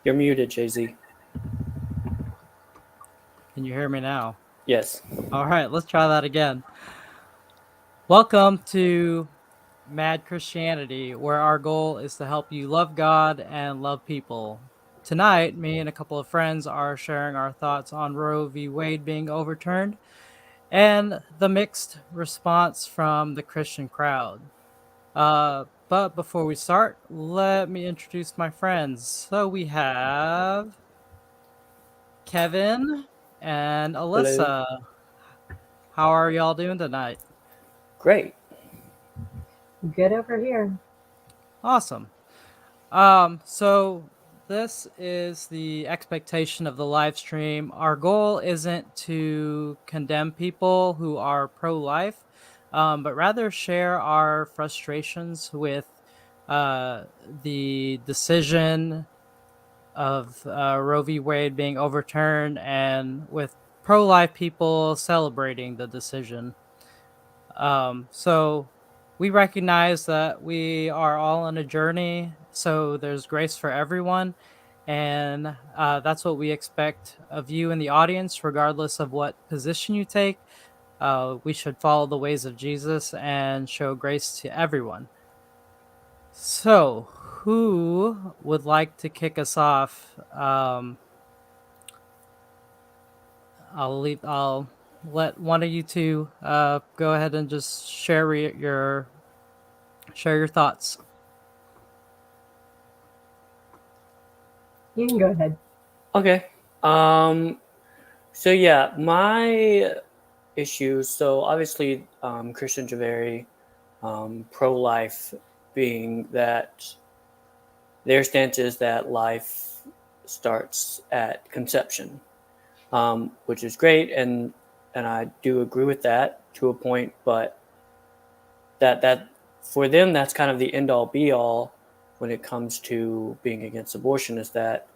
You're muted, Jay-Z. Can you hear me now? Yes. All right, let's try that again. Welcome to Mad Christianity, where our goal is to help you love God and love people. Tonight, me and a couple of friends are sharing our thoughts on Roe v. Wade being overturned and the mixed response from the Christian crowd. But before we start, let me introduce my friends. So we have Kevin and Hello. Alyssa. How are y'all doing tonight? Great. Good over here. Awesome. So this is the expectation of the live stream. Our goal isn't to condemn people who are pro-life, but rather share our frustrations with the decision of Roe v. Wade being overturned and with pro-life people celebrating the decision. So we recognize that we are all on a journey, so there's grace for everyone. And that's what we expect of you in the audience, regardless of what position you take. We should follow the ways of Jesus and show grace to everyone. So, who would like to kick us off? I'll let one of you two go ahead and just share your thoughts. You can go ahead. Okay. Um. So yeah, my issues. So obviously, Christians are very pro-life, being that their stance is that life starts at conception, which is great, and I do agree with that to a point. But that for them, that's kind of the end all be all when it comes to being against abortion. Is that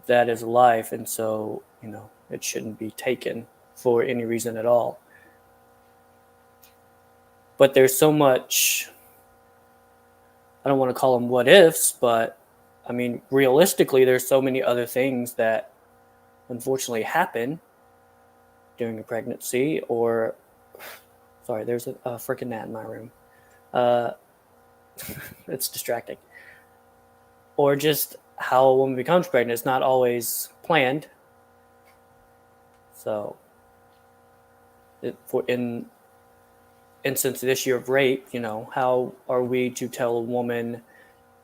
is life, and so it shouldn't be taken for any reason at all. But there's so much. I don't want to call them what ifs, but I mean realistically, there's so many other things that unfortunately happen during a pregnancy. Or sorry, there's a freaking gnat in my room. Uh, it's distracting. Or just how a woman becomes pregnant. It's not always planned. So, for in instance this year of rape, how are we to tell a woman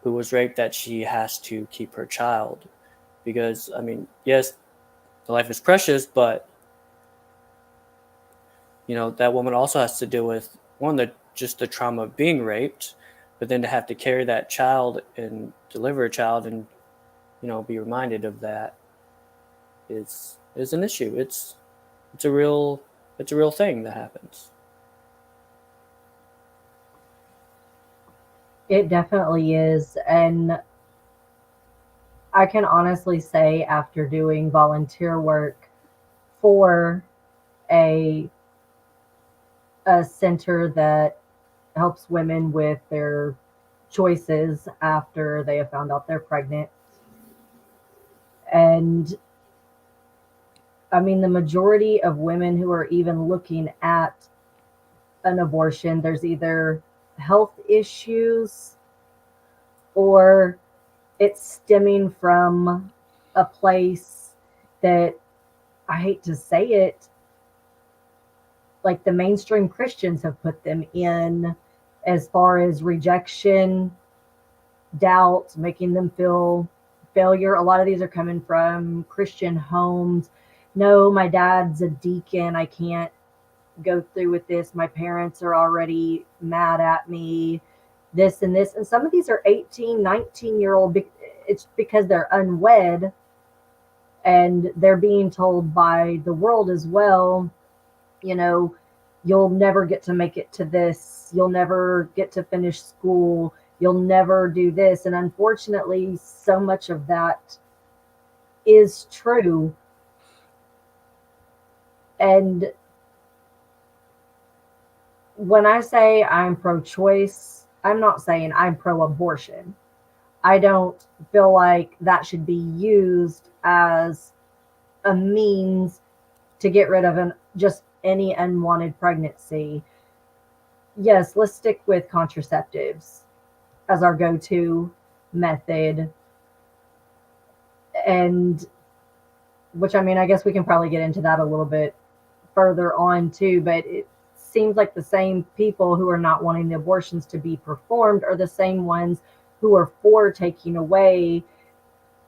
who was raped that she has to keep her child? Because I mean, yes, the life is precious, but that woman also has to deal with just the trauma of being raped, but then to have to carry that child and deliver a child and be reminded of that is an issue. It's a real it's a real thing that happens. It definitely is. And I can honestly say, after doing volunteer work for a, a center that helps women with their choices after they have found out they're pregnant. And I mean, the majority of women who are even looking at an abortion, there's either health issues or it's stemming from a place that, I hate to say it, like the mainstream Christians have put them in, as far as rejection, doubt, making them feel failure. A lot of these are coming from Christian homes. No, my dad's a deacon. I can't go through with this. My parents are already mad at me. This and this. And some of these are 18, 19-year-old. It's because they're unwed and they're being told by the world as well, you know, you'll never get to make it to this. You'll never get to finish school. You'll never do this. And unfortunately, so much of that is true. And when I say I'm pro choice, I'm not saying I'm pro abortion. I don't feel like that should be used as a means to get rid of just any unwanted pregnancy. Yes, let's stick with contraceptives as our go-to method, and which, I mean, I guess we can probably get into that a little bit further on too, but it seems like the same people who are not wanting the abortions to be performed are the same ones who are for taking away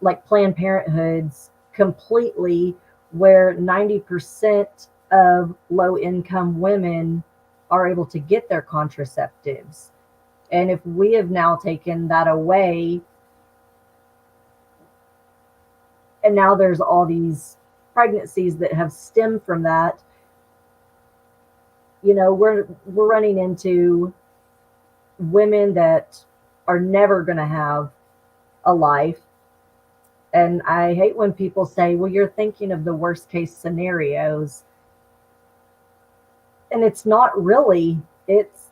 like Planned Parenthoods completely, where 90% of low income women are able to get their contraceptives. And if we have now taken that away, and now there's all these pregnancies that have stemmed from that, we're running into women that are never going to have a life. And I hate when people say, well, you're thinking of the worst case scenarios. And it's not really, it's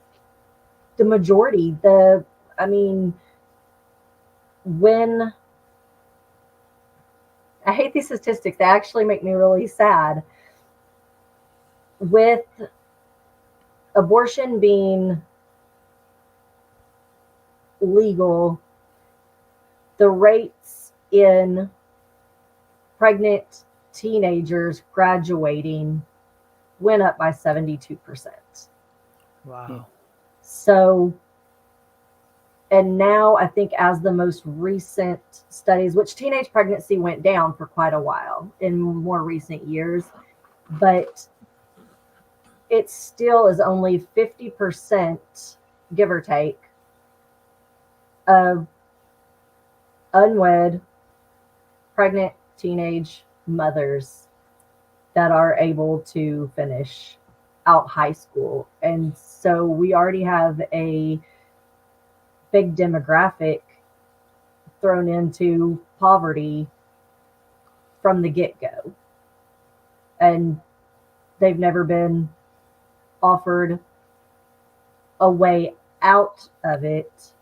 the majority. I mean, when I hate these statistics, they actually make me really sad. With abortion being legal, the rates in pregnant teenagers graduating went up by 72%. Wow. So, and now I think as the most recent studies, which teenage pregnancy went down for quite a while in more recent years, but it still is only 50%, give or take, of unwed pregnant teenage mothers that are able to finish out high school. And so we already have a big demographic thrown into poverty from the get-go. And they've never been offered a way out of it.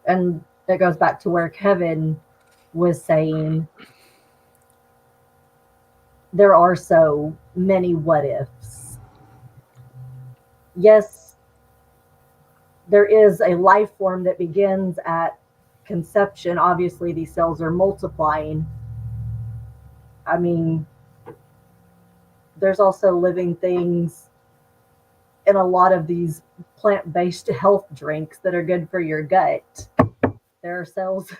And that goes back to where Kevin was saying there are so many what ifs. Yes, there is a life form that begins at conception. Obviously, these cells are multiplying. I mean, there's also living things in a lot of these plant-based health drinks that are good for your gut. There are cells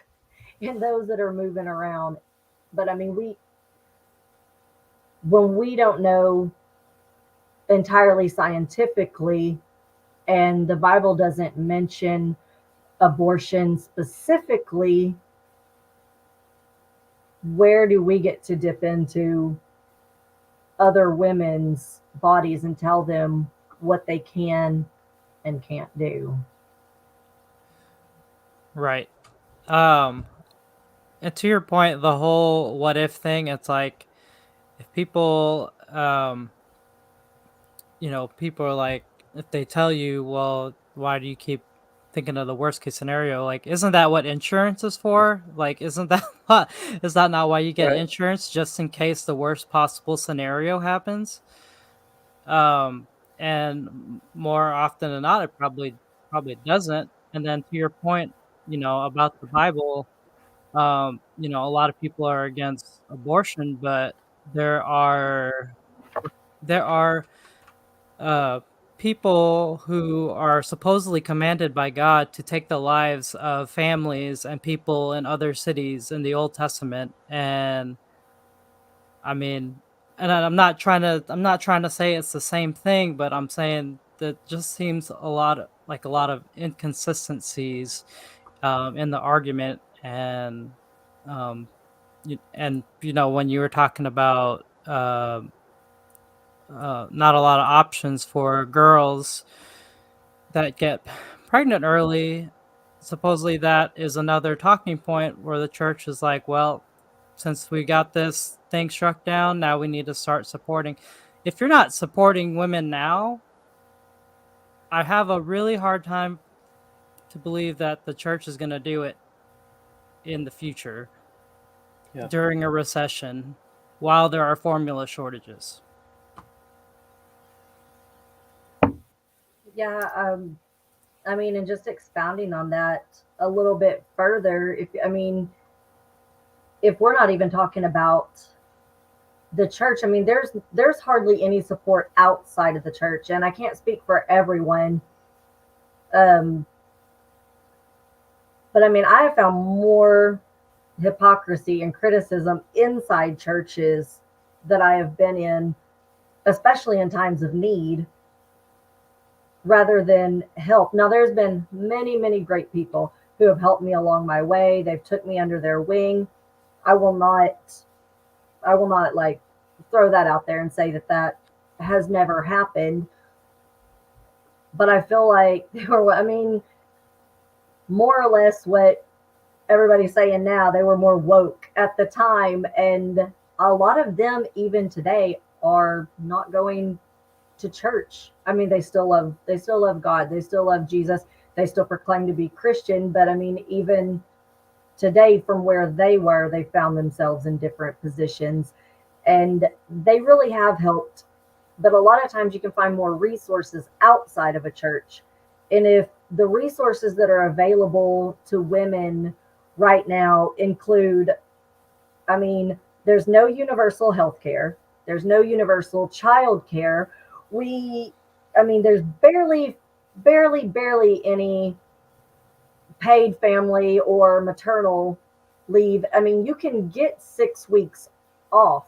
in those that are moving around. But I mean, when we don't know entirely scientifically, and the Bible doesn't mention abortion specifically, where do we get to dip into other women's bodies and tell them what they can and can't do? Right. And to your point, the whole what if thing, it's like if people people are like, if they tell you, well, why do you keep thinking of the worst case scenario? Like, isn't that what insurance is for? Like, isn't that not, is that not why you get Right. insurance, just in case the worst possible scenario happens? And more often than not, it probably doesn't. And then to your point, about the Bible, a lot of people are against abortion, but there are there are uh, people who are supposedly commanded by God to take the lives of families and people in other cities in the Old Testament. And I mean, and I'm not trying to say it's the same thing, but I'm saying that just seems a lot of inconsistencies in the argument. And um, when you were talking about not a lot of options for girls that get pregnant early, supposedly that is another talking point where the church is like, well, since we got this thing struck down, now we need to start supporting. If you're not supporting women now, I have a really hard time to believe that the church is going to do it in the future Yeah. during a recession while there are formula shortages. Yeah, I mean, and just expounding on that a little bit further, if we're not even talking about the church, I mean, there's hardly any support outside of the church, and I can't speak for everyone. Um, but I mean, I have found more hypocrisy and criticism inside churches that I have been in, especially in times of need, rather than help. Now, there's been many, many great people who have helped me along my way. They've took me under their wing. I will not, I will not like throw that out there and say that that has never happened. But I feel like they were, I mean, more or less what everybody's saying now. They were more woke at the time, and a lot of them, even today, are not going to church. I mean, they still love God, they still love Jesus, they still proclaim to be Christian, but I mean, even today, from where they were, they found themselves in different positions, and they really have helped. But a lot of times you can find more resources outside of a church. And if the resources that are available to women right now include, I mean, there's no universal health care, there's no universal child care. We, I mean, there's barely any paid family or maternal leave. I mean, you can get 6 weeks off,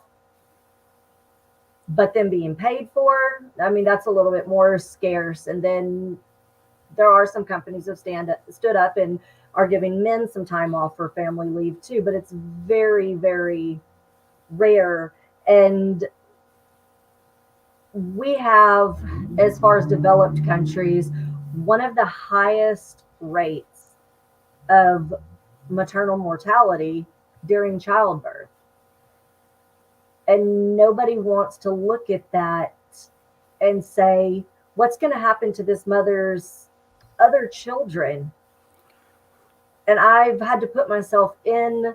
but then being paid for, I mean, that's a little bit more scarce. And then there are some companies that stood up and are giving men some time off for family leave too, but it's very, very rare. And we have, as far as developed countries, one of the highest rates of maternal mortality during childbirth. And nobody wants to look at that and say, what's going to happen to this mother's other children? And I've had to put myself in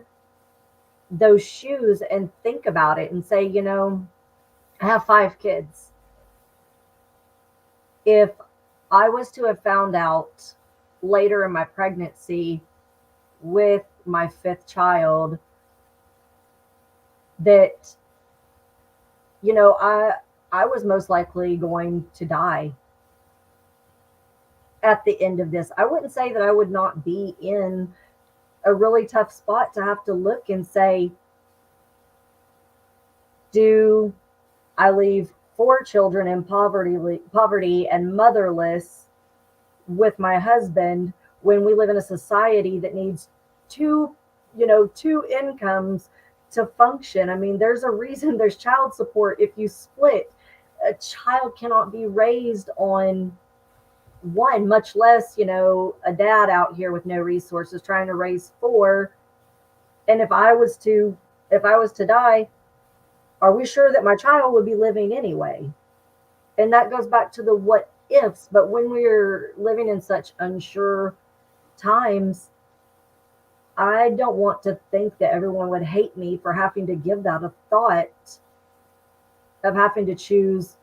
those shoes and think about it and say, I have 5 kids. If I was to have found out later in my pregnancy with my 5th child that, I was most likely going to die at the end of this, I wouldn't say that I would not be in a really tough spot to have to look and say, do I leave 4 children in poverty and motherless with my husband when we live in a society that needs two, two incomes to function? I mean, there's a reason there's child support. If you split, a child cannot be raised on one, much less, a dad out here with no resources trying to raise 4. And if I was to die, are we sure that my child would be living anyway? And that goes back to the what ifs. But when we're living in such unsure times, I don't want to think that everyone would hate me for having to give that a thought of having to choose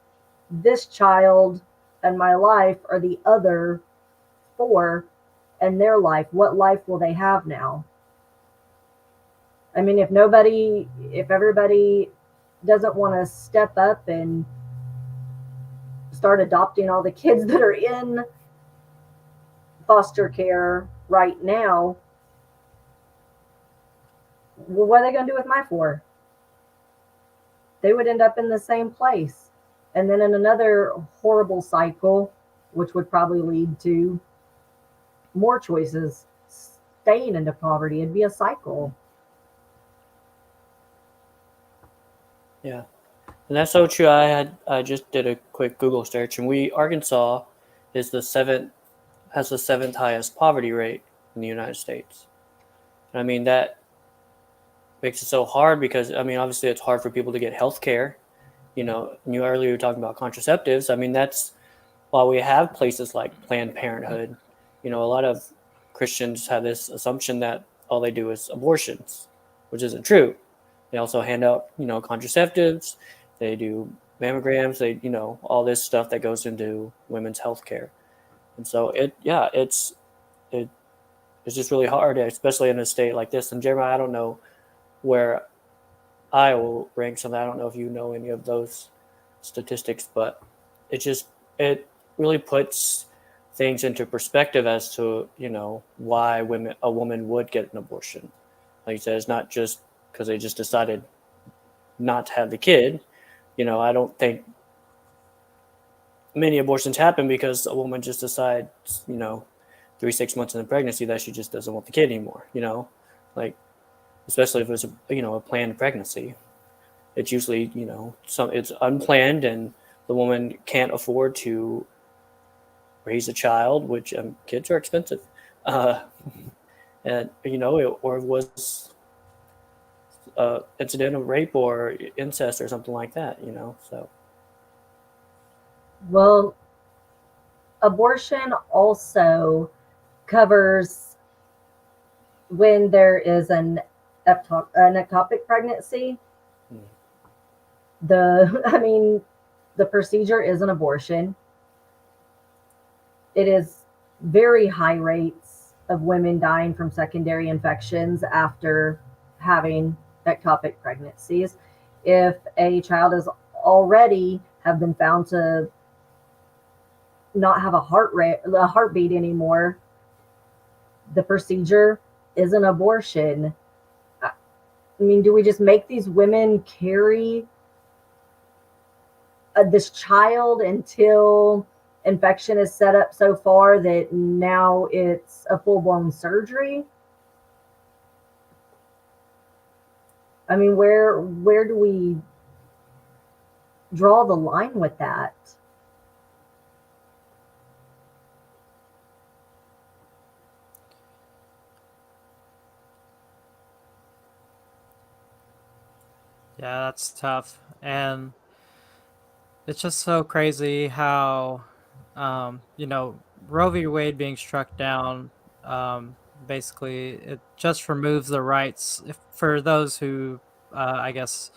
this child and my life or the other 4 and their life. What life will they have now? I mean, if everybody doesn't want to step up and start adopting all the kids that are in foster care right now, well, what are they going to do with my 4? They would end up in the same place. And then in another horrible cycle, which would probably lead to more choices, staying into poverty. It'd be a cycle. Yeah. And that's so true. I just did a quick Google search, and Arkansas is has the 7th highest poverty rate in the United States. And I mean, that makes it so hard because, I mean, obviously it's hard for people to get health care. You earlier were talking about contraceptives. I mean, that's why we have places like Planned Parenthood, a lot of Christians have this assumption that all they do is abortions, which isn't true. They also hand out, contraceptives. They do mammograms. They, all this stuff that goes into women's health care. And so it, it's just really hard, especially in a state like this. And Jeremiah, I don't know where Iowa ranks on that. I don't know if you know any of those statistics, but it really puts things into perspective as to why a woman would get an abortion. Like you said, it's not just because they just decided not to have the kid. I don't think many abortions happen because a woman just decides, 3-6 months in the pregnancy that she just doesn't want the kid anymore. Like especially if it's a planned pregnancy. It's usually it's unplanned and the woman can't afford to raise a child, which kids are expensive, and or it was incident of rape or incest or something like that. So Well, abortion also covers when there is an ectopic pregnancy. mm, I mean, the procedure is an abortion. It is very high rates of women dying from secondary infections after having ectopic pregnancies. If a child is already have been found to not have a heartbeat anymore, the procedure is an abortion. I mean, do we just make these women carry this child until infection is set up so far that now it's a full-blown surgery? I mean, where do we draw the line with that? Yeah, that's tough. And it's just so crazy how, Roe v. Wade being struck down, basically, it just removes the rights for those who, I guess,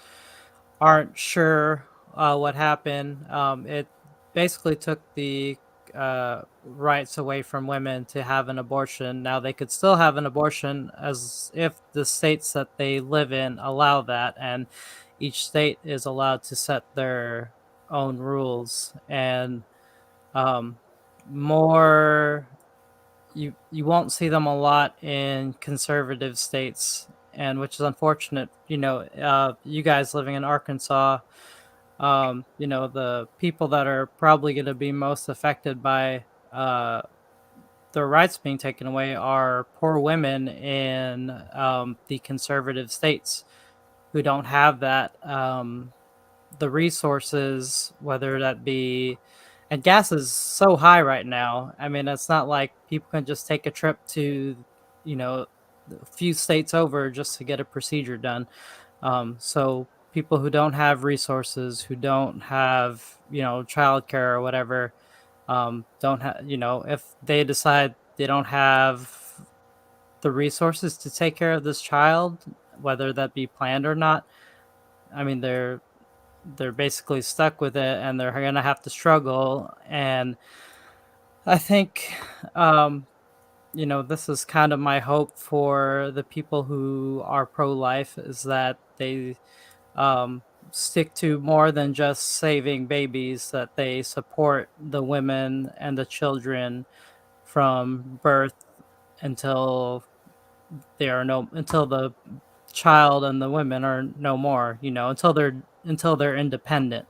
aren't sure what happened. It basically took the rights away from women to have an abortion. Now they could still have an abortion as if the states that they live in allow that, and each state is allowed to set their own rules. And um, more, you won't see them a lot in conservative states, and which is unfortunate. You guys living in Arkansas, the people that are probably going to be most affected by their rights being taken away are poor women in the conservative states who don't have that the resources, whether that be, and gas is so high right now. I mean, it's not like people can just take a trip to, you know, a few states over just to get a procedure done. So people who don't have resources, who don't have, childcare or whatever, don't have, if they decide they don't have the resources to take care of this child, whether that be planned or not, I mean, they're basically stuck with it and they're going to have to struggle. And I think, um, this is kind of my hope for the people who are pro life, is that they um, stick to more than just saving babies, that they support the women and the children from birth until until the child and the women are no more, until they're independent.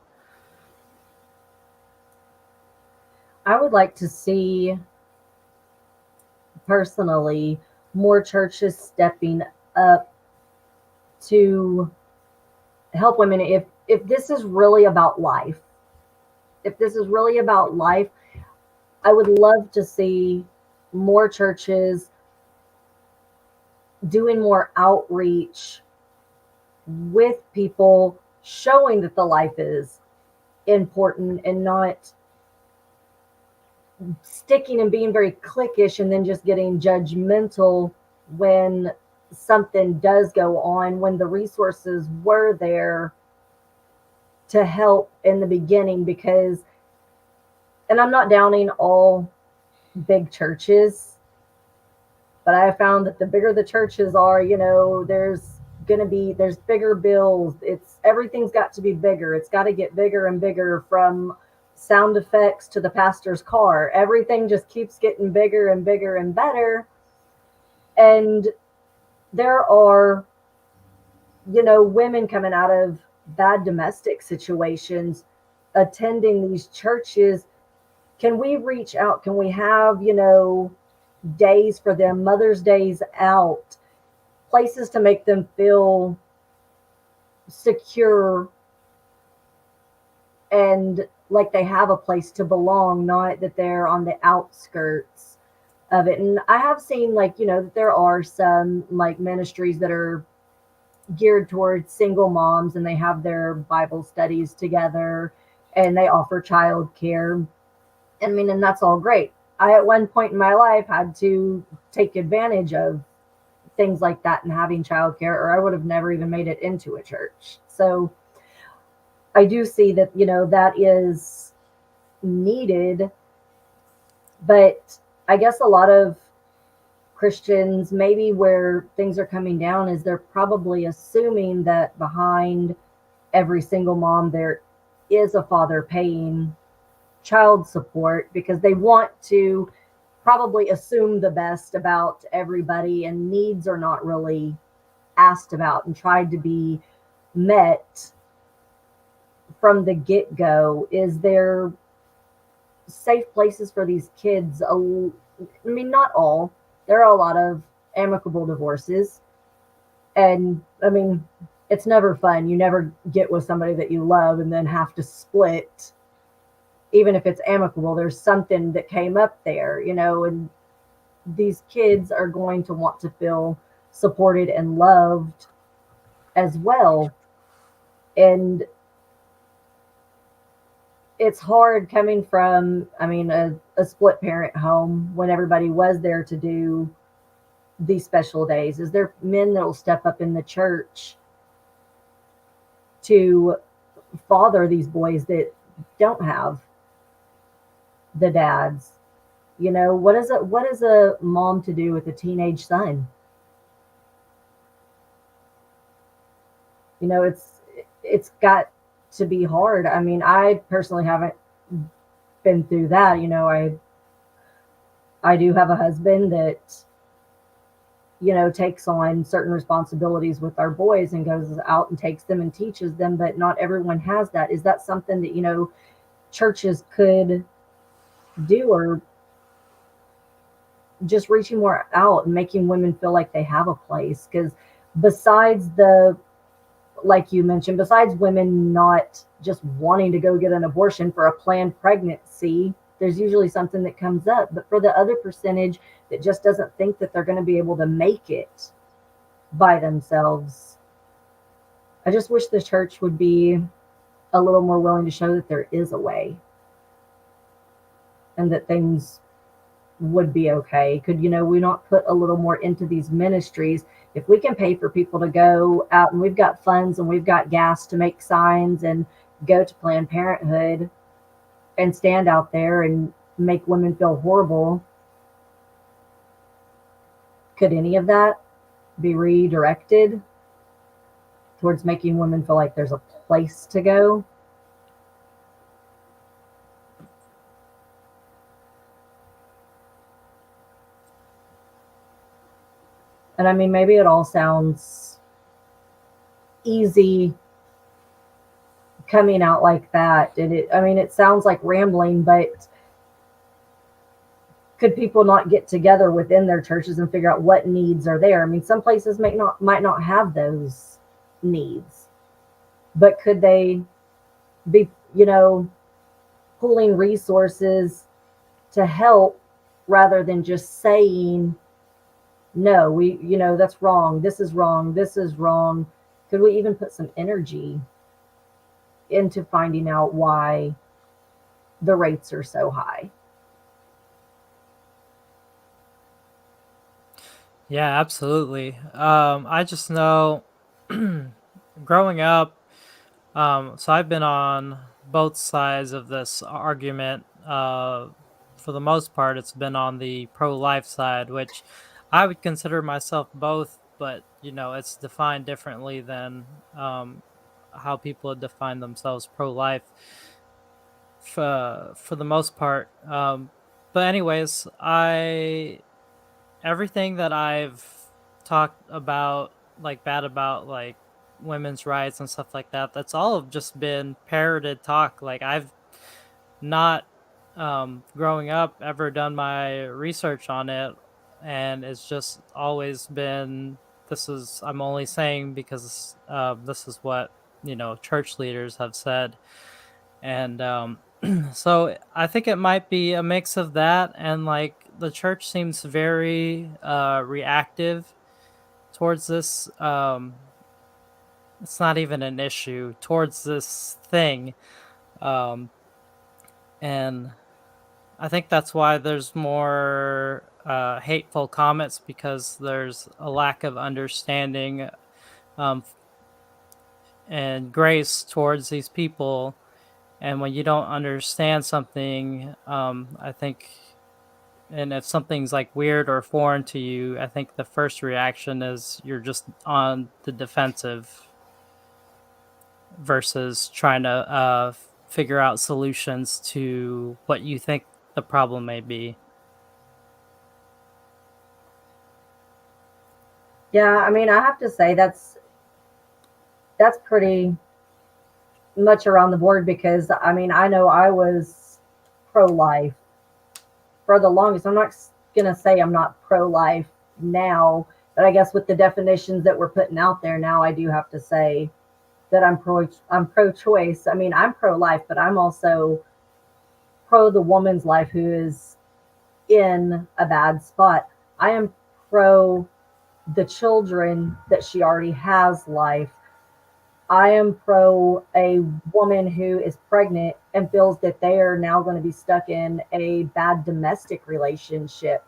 I would like to see, personally, more churches stepping up to help women. If this is really about life, if this is really about life, I would love to see more churches doing more outreach with people, showing that the life is important and not sticking and being very cliquish and then just getting judgmental when something does go on, when the resources were there to help in the beginning. Because, and I'm not downing all big churches, but I have found that the bigger the churches are, there's bigger bills. It's everything's got to be bigger. It's got to get bigger and bigger, from sound effects to the pastor's car. Everything just keeps getting bigger and bigger and better. And there are, women coming out of bad domestic situations attending these churches. Can we reach out? Can we have, days for them, Mother's Days out, places to make them feel secure and like they have a place to belong, not that they're on the outskirts of it. And I have seen, that there are some like ministries that are geared towards single moms, and they have their Bible studies together and they offer childcare. I mean, and that's all great. I, at one point in my life, had to take advantage of things like that and having childcare, or I would have never even made it into a church. So I do see that, that is needed. But I guess a lot of Christians, maybe where things are coming down, is they're probably assuming that behind every single mom there is a father paying child support, because they want to probably assume the best about everybody, and needs are not really asked about and tried to be met from the get-go. Is there safe places for these kids? I mean, not all. There are a lot of amicable divorces, and I mean, it's never fun. You never get with somebody that you love and then have to split. Even if it's amicable, there's something that came up there, and these kids are going to want to feel supported and loved as well. And it's hard coming from, I mean, a split parent home, when everybody was there to do these special days. Is there men that will step up in the church to father these boys that don't have the dads? What is a mom to do with a teenage son? It's got to be hard. I mean, I personally haven't been through that. I do have a husband that, takes on certain responsibilities with our boys and goes out and takes them and teaches them, but not everyone has that. Is that something that, churches could do, or just reaching more out and making women feel like they have a place? Because besides like you mentioned, besides women not just wanting to go get an abortion for a planned pregnancy, there's usually something that comes up. But for the other percentage that just doesn't think that they're going to be able to make it by themselves, I just wish the church would be a little more willing to show that there is a way and that things would be okay. Could, we not put a little more into these ministries? If we can pay for people to go out, and we've got funds and we've got gas to make signs and go to Planned Parenthood and stand out there and make women feel horrible, could any of that be redirected towards making women feel like there's a place to go? And I mean, maybe it all sounds easy coming out like that. And it sounds like rambling, but could people not get together within their churches and figure out what needs are there? I mean, some places might not have those needs, but could they be, pooling resources to help, rather than just saying, no, that's wrong. This is wrong. This is wrong. Could we even put some energy into finding out why the rates are so high? Yeah, absolutely. I just know growing up, so I've been on both sides of this argument. For the most part, it's been on the pro-life side, which I would consider myself both, but it's defined differently than how people would define themselves pro-life for the most part. But anyways, I everything that I've talked about, like bad about, like women's rights and stuff like that, that's all just been parroted talk. Like I've not, growing up, ever done my research on it, and it's just always been, this is, I'm only saying because this is what church leaders have said. And so I think it might be a mix of that, and like the church seems very reactive towards this. It's not even an issue towards this thing. Um, and I think that's why there's more hateful comments, because there's a lack of understanding, um, and grace towards these people. And when you don't understand something, I think, and if something's like weird or foreign to you, I think the first reaction is you're just on the defensive versus trying to figure out solutions to what you think the problem may be. Yeah, I mean, I have to say that's pretty much around the board because I mean, I know I was pro life for the longest. I'm not going to say I'm not pro life now, but I guess with the definitions that we're putting out there now, I do have to say that I'm pro choice. I mean, I'm pro life, but I'm also pro the woman's life who is in a bad spot. I am pro the children that she already has life. I am pro a woman who is pregnant and feels that they are now going to be stuck in a bad domestic relationship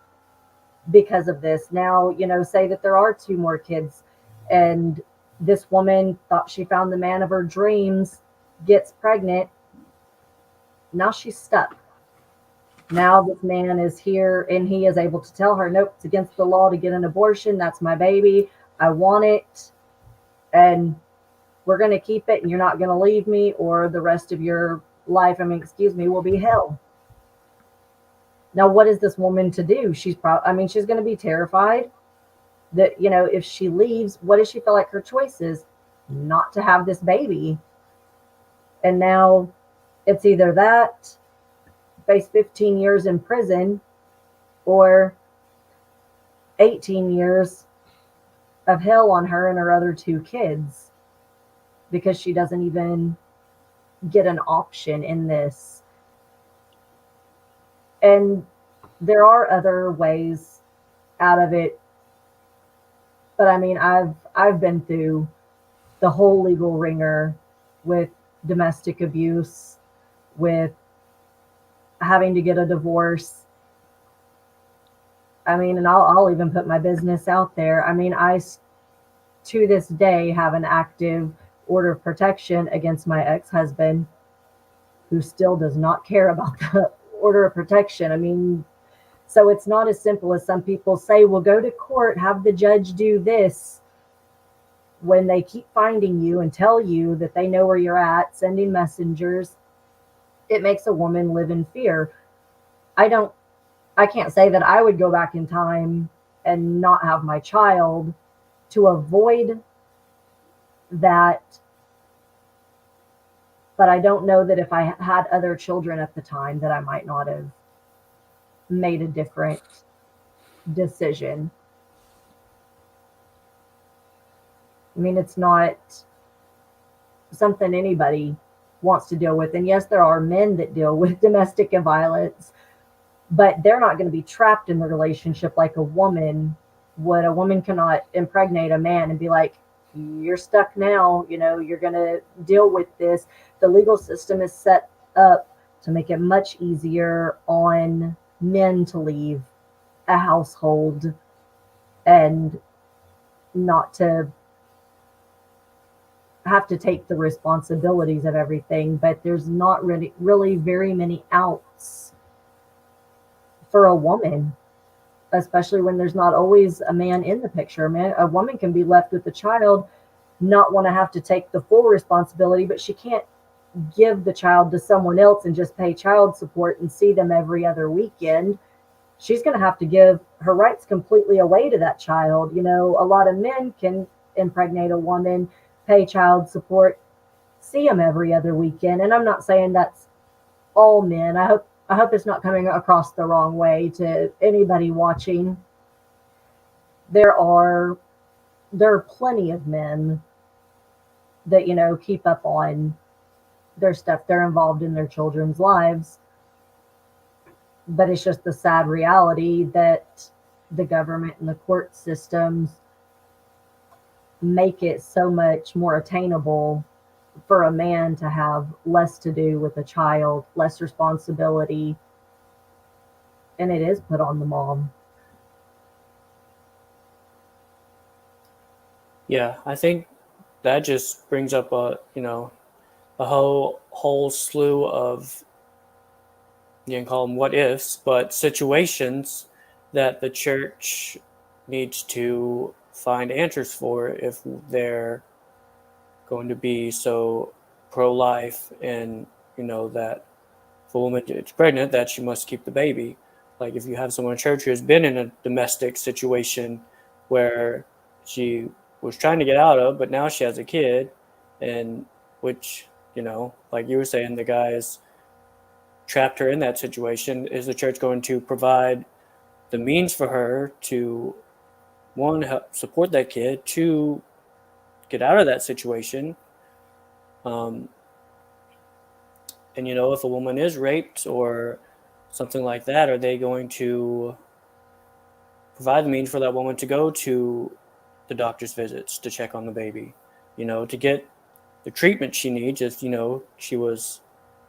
because of this. Now, say that there are two more kids and this woman thought she found the man of her dreams, gets pregnant. Now she's stuck. Now this man is here and he is able to tell her, nope, it's against the law to get an abortion. That's my baby. I want it. And we're going to keep it and you're not going to leave me or the rest of your life, I mean, excuse me, will be hell. Now, what is this woman to do? She's going to be terrified that, if she leaves, what does she feel like her choice is? Not to have this baby. And now it's either that, face 15 years in prison, or 18 years of hell on her and her other two kids because she doesn't even get an option in this. And there are other ways out of it, but I mean, I've been through the whole legal ringer with domestic abuse, with having to get a divorce. I mean, and I'll even put my business out there. I mean, I to this day have an active order of protection against my ex-husband, who still does not care about the order of protection. I mean, so it's not as simple as some people say, well, go to court, have the judge do this. When they keep finding you and tell you that they know where you're at, sending messengers, it makes a woman live in fear. I can't say that I would go back in time and not have my child to avoid that. But I don't know that if I had other children at the time that I might not have made a different decision. I mean, it's not something anybody wants to deal with. And yes, there are men that deal with domestic violence, but they're not going to be trapped in the relationship like a woman would. A woman cannot impregnate a man and be like, you're stuck now, you're going to deal with this. The legal system is set up to make it much easier on men to leave a household and not to have to take the responsibilities of everything, but there's not really very many outs for a woman, especially when there's not always a man in the picture. A woman can be left with a child, not want to have to take the full responsibility, but she can't give the child to someone else and just pay child support and see them every other weekend. She's going to have to give her rights completely away to that child. You know, a lot of men can impregnate a woman, pay child support, see them every other weekend. And I'm not saying that's all men. I hope it's not coming across the wrong way to anybody watching. There are there are plenty of men that, you know, keep up on their stuff. They're involved in their children's lives, but it's just the sad reality that the government and the court systems make it so much more attainable for a man to have less to do with a child, less responsibility, and it is put on the mom. Yeah, I think that just brings up a whole slew of, you can call them what ifs, but situations that the church needs to find answers for if they're going to be so pro-life, and that if a woman gets pregnant, that she must keep the baby. Like if you have someone in church who has been in a domestic situation where she was trying to get out of, but now she has a kid, and which, like you were saying, the guy is trapped her in that situation, is the church going to provide the means for her to, one, help support that kid, two, get out of that situation? Um, and if a woman is raped or something like that, are they going to provide the means for that woman to go to the doctor's visits to check on the baby, to get the treatment she needs if she was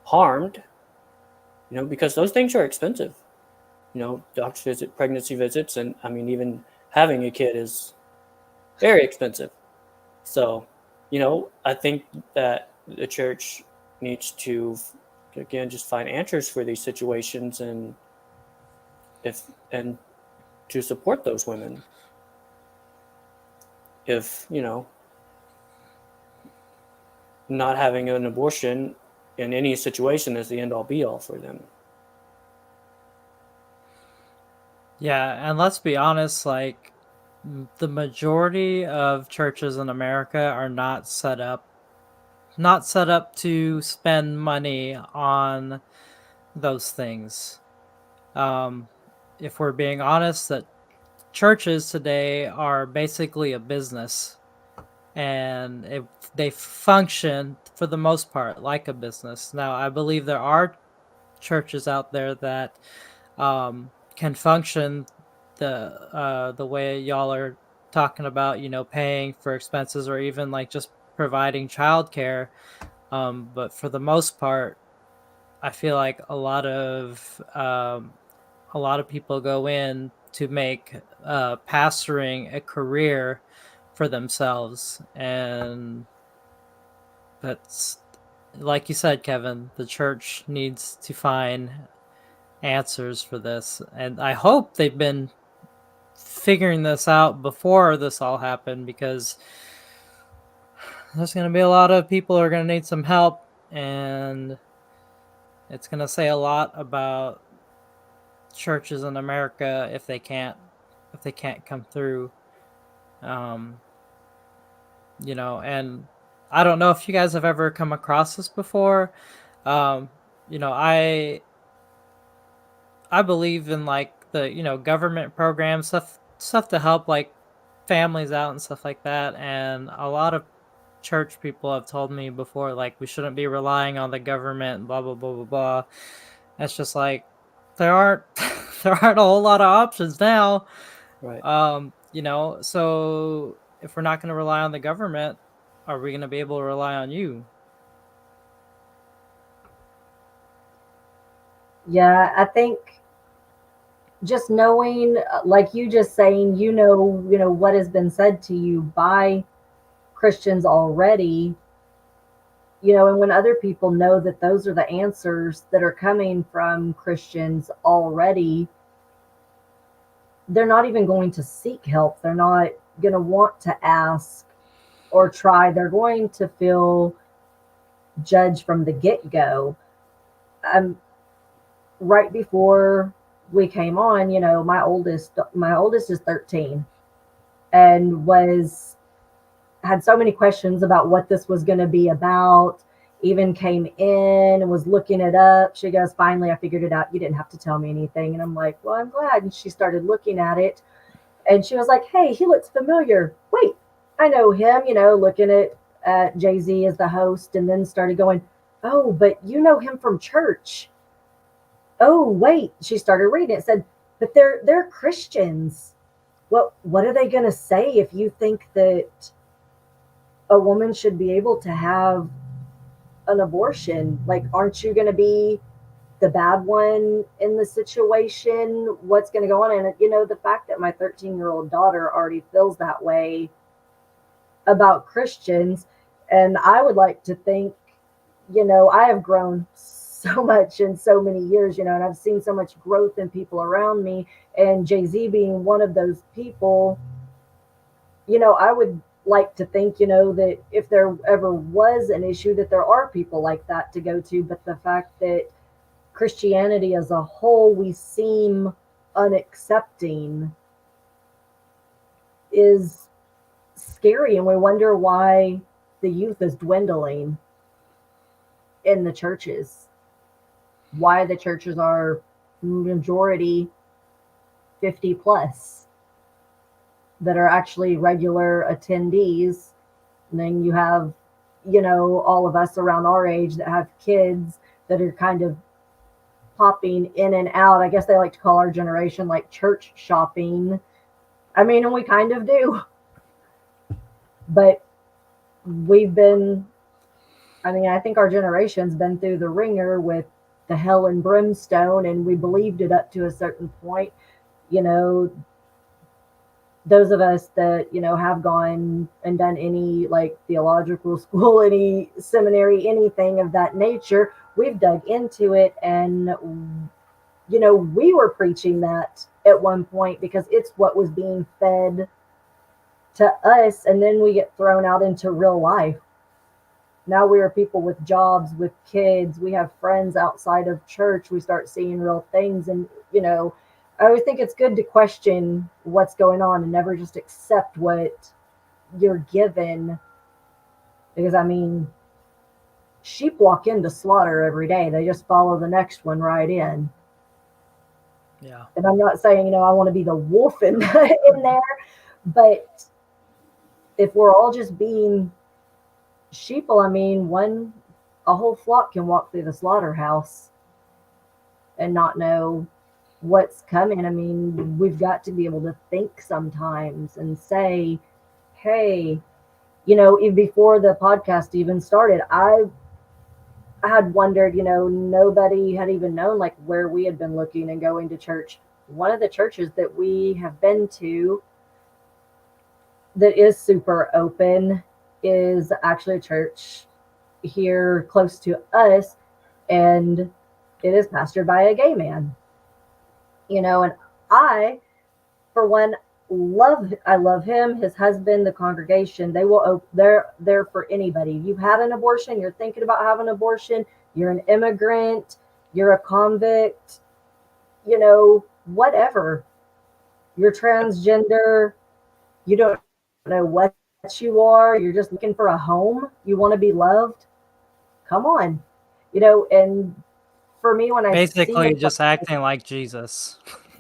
harmed, because those things are expensive. Doctor's visit, pregnancy visits, and I mean even having a kid is very expensive. So, I think that the church needs to, again, just find answers for these situations, and to support those women. If not having an abortion in any situation is the end all be all for them. Yeah, and let's be honest, like the majority of churches in America are not set up to spend money on those things. Um, if we're being honest, that churches today are basically a business, and they function for the most part like a business. Now, I believe there are churches out there that can function the way y'all are talking about, paying for expenses or even like just providing childcare. But for the most part, I feel like a lot of people go in to make pastoring a career for themselves, and that's like you said, Kevin. The church needs to find answers for this, and I hope they've been figuring this out before this all happened, because there's going to be a lot of people who are going to need some help, and it's going to say a lot about churches in America if they can't come through. Um, and I don't know if you guys have ever come across this before. Um, I believe in like the government programs, stuff to help like families out and stuff like that. And a lot of church people have told me before, like, we shouldn't be relying on the government, blah blah blah blah blah. It's just like there aren't there aren't a whole lot of options now. Right. So if we're not going to rely on the government, are we going to be able to rely on you? Yeah, I think just knowing, like you just saying, what has been said to you by Christians already, and when other people know that those are the answers that are coming from Christians already, they're not even going to seek help. They're not going to want to ask or try. They're going to feel judged from the get go. Um, right before we came on, my oldest is 13 and was had so many questions about what this was going to be about. Even came in and was looking it up. She goes, "Finally, I figured it out. You didn't have to tell me anything." And I'm like, "Well, I'm glad." And she started looking at it, and she was like, "Hey, he looks familiar. Wait, I know him." Looking at Jay Z as the host, and then started going, "Oh, but you know him from church." Oh, wait. She started reading it. Said, "But they're Christians. What are they going to say if you think that a woman should be able to have an abortion? Like, aren't you going to be the bad one in the situation? What's going to go on?" And the fact that my 13-year-old daughter already feels that way about Christians, and I would like to think, I have grown so much in so many years, and I've seen so much growth in people around me, and Jay-Z being one of those people. I would like to think, that if there ever was an issue, that there are people like that to go to. But the fact that Christianity as a whole, we seem unaccepting, is scary. And we wonder why the youth is dwindling in the churches, why the churches are majority 50 plus that are actually regular attendees. And then you have, all of us around our age that have kids that are kind of popping in and out. I guess they like to call our generation like church shopping. I mean, and we kind of do. But we've been, I think our generation's been through the ringer with the hell and brimstone, and we believed it up to a certain point. You know, those of us that, have gone and done any like theological school, any seminary, anything of that nature, we've dug into it. And, we were preaching that at one point because it's what was being fed to us. And then we get thrown out into real life. Now we are people with jobs, with kids. We have friends outside of church. We start seeing real things. And, I always think it's good to question what's going on and never just accept what you're given. Because, sheep walk into slaughter every day. They just follow the next one right in. Yeah. And I'm not saying, I want to be the wolf in there. But if we're all just being sheeple, a whole flock can walk through the slaughterhouse and not know what's coming. We've got to be able to think sometimes and say, hey, even before the podcast even started, I had wondered, nobody had even known like where we had been looking and going to church. One of the churches that we have been to that is super open is actually a church here close to us, and it is pastored by a gay man. And I, for one, I love him, his husband, the congregation. They're there for anybody. You've had an abortion, you're thinking about having an abortion, you're an immigrant, you're a convict, whatever. You're transgender, you don't know what you are, you're just looking for a home, you want to be loved. Come on. And for me, when I see Basically it, just acting like Jesus.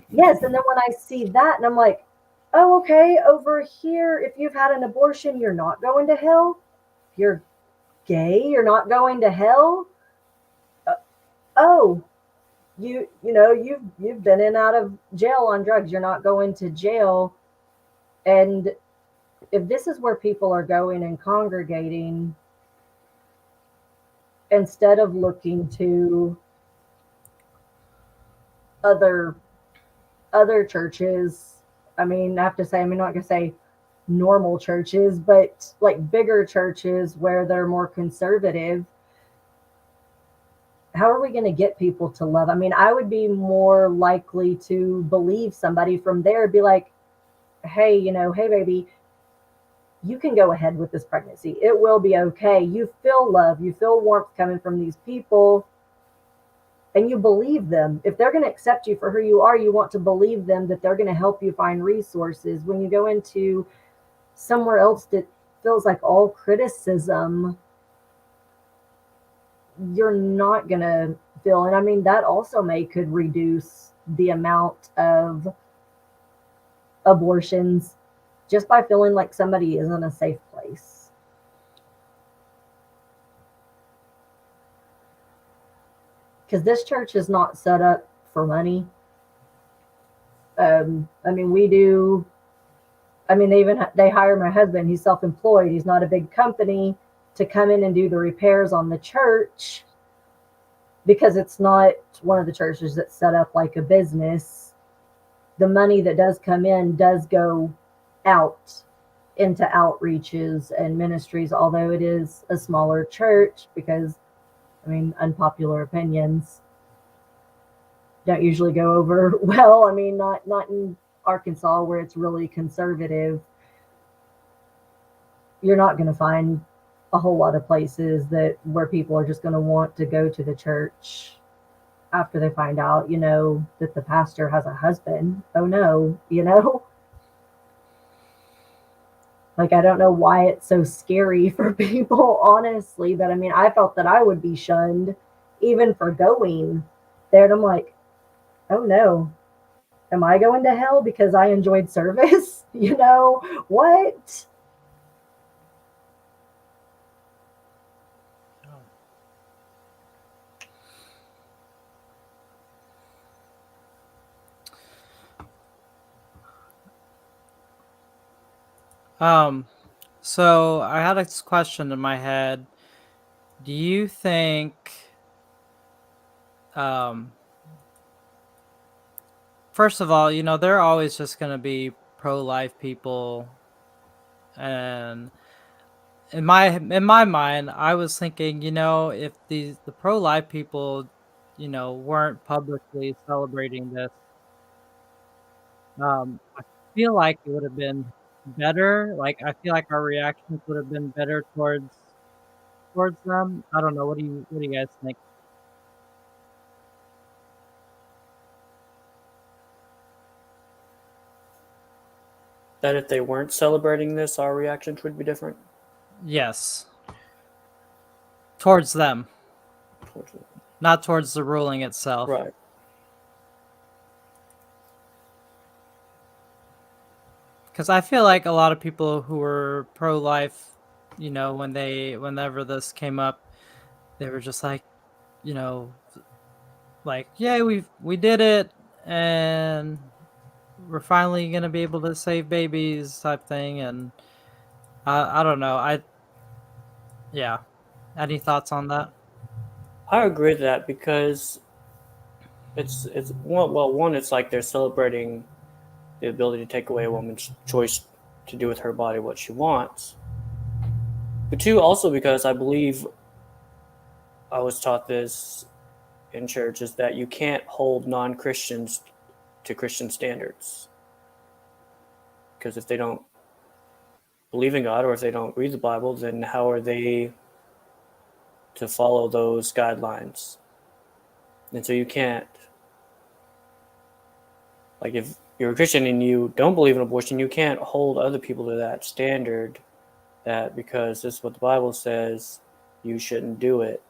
yes, and then when I see that, and I'm like, oh, okay, over here, if you've had an abortion, you're not going to hell. If you're gay, you're not going to hell. Oh, you've been in and out of jail on drugs. You're not going to jail. And if this is where people are going and congregating, instead of looking to other other churches, I mean, I have to say, I'm not going to say normal churches, but like bigger churches where they're more conservative, how are we going to get people to love? I mean, I would be more likely to believe somebody from there, be like, hey, hey, baby, you can go ahead with this pregnancy. It will be okay. You feel love, you feel warmth coming from these people, and you believe them. If they're going to accept you for who you are, you want to believe them that they're going to help you find resources. When you go into somewhere else that feels like all criticism, you're not going to feel, and I mean, that also could reduce the amount of abortions just by feeling like somebody is in a safe place. Because this church is not set up for money. I mean, we do. I mean, they hire my husband. He's self-employed. He's not a big company to come in and do the repairs on the church, because it's not one of the churches that's set up like a business. The money that does come in does go out into outreaches and ministries, although it is a smaller church, because, I mean, unpopular opinions don't usually go over well. I mean, not in Arkansas, where it's really conservative. You're not going to find a whole lot of places where people are just going to want to go to the church after they find out, that the pastor has a husband. Oh no, Like, I don't know why it's so scary for people, honestly. But I mean, I felt that I would be shunned even for going there. And I'm like, oh no, am I going to hell because I enjoyed service? What? So I had a question in my head. Do you think, first of all, there are always just going to be pro-life people, and in my mind, I was thinking, if the pro-life people, weren't publicly celebrating this, I feel like it would have been better. Like, I feel like our reactions would have been better towards them. I don't know. What do you guys think? That if they weren't celebrating this, our reactions would be different? Yes. Towards them, Towards it. not towards the ruling itself. Right. Because I feel like a lot of people who were pro-life, whenever this came up, they were just like, yeah, we did it, and we're finally gonna be able to save babies, type thing. And I don't know. Yeah. Any thoughts on that? I agree with that, because it's one, it's like they're celebrating the ability to take away a woman's choice to do with her body what she wants. But two, also because I believe I was taught this in church, is that you can't hold non-Christians to Christian standards. Because if they don't believe in God, or if they don't read the Bible, then how are they to follow those guidelines? And so you can't, like, if you're a Christian and you don't believe in abortion, you can't hold other people to that standard, that because this is what the Bible says, you shouldn't do it,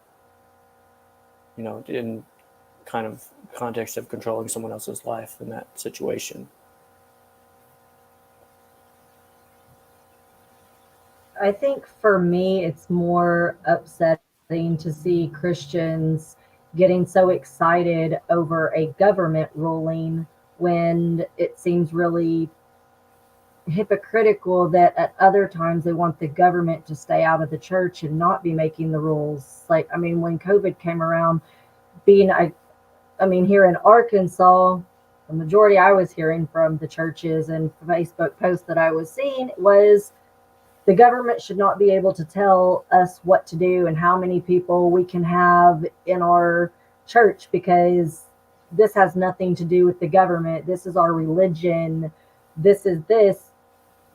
in kind of context of controlling someone else's life in that situation. I think for me, it's more upsetting to see Christians getting so excited over a government ruling when it seems really hypocritical that at other times they want the government to stay out of the church and not be making the rules. Like, I mean, when COVID came around, here in Arkansas, the majority I was hearing from the churches and Facebook posts that I was seeing was the government should not be able to tell us what to do and how many people we can have in our church, because this has nothing to do with the government. This is our religion. This is this.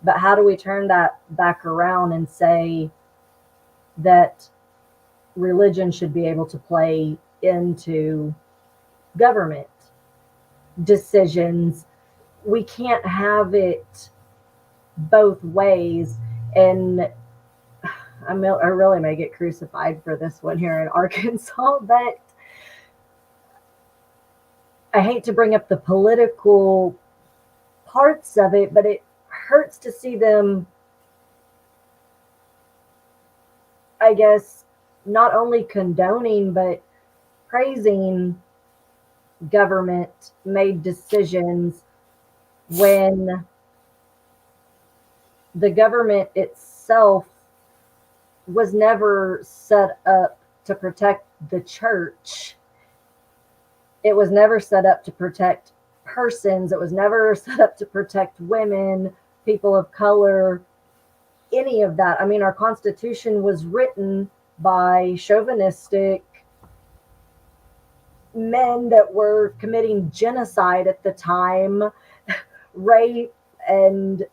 But how do we turn that back around and say that religion should be able to play into government decisions? We can't have it both ways. And I really may get crucified for this one here in Arkansas, but I hate to bring up the political parts of it, but it hurts to see them, I guess, not only condoning, but praising government made decisions when the government itself was never set up to protect the church. It was never set up to protect persons. It was never set up to protect women, people of color, any of that. I mean, our Constitution was written by chauvinistic men that were committing genocide at the time, rape, and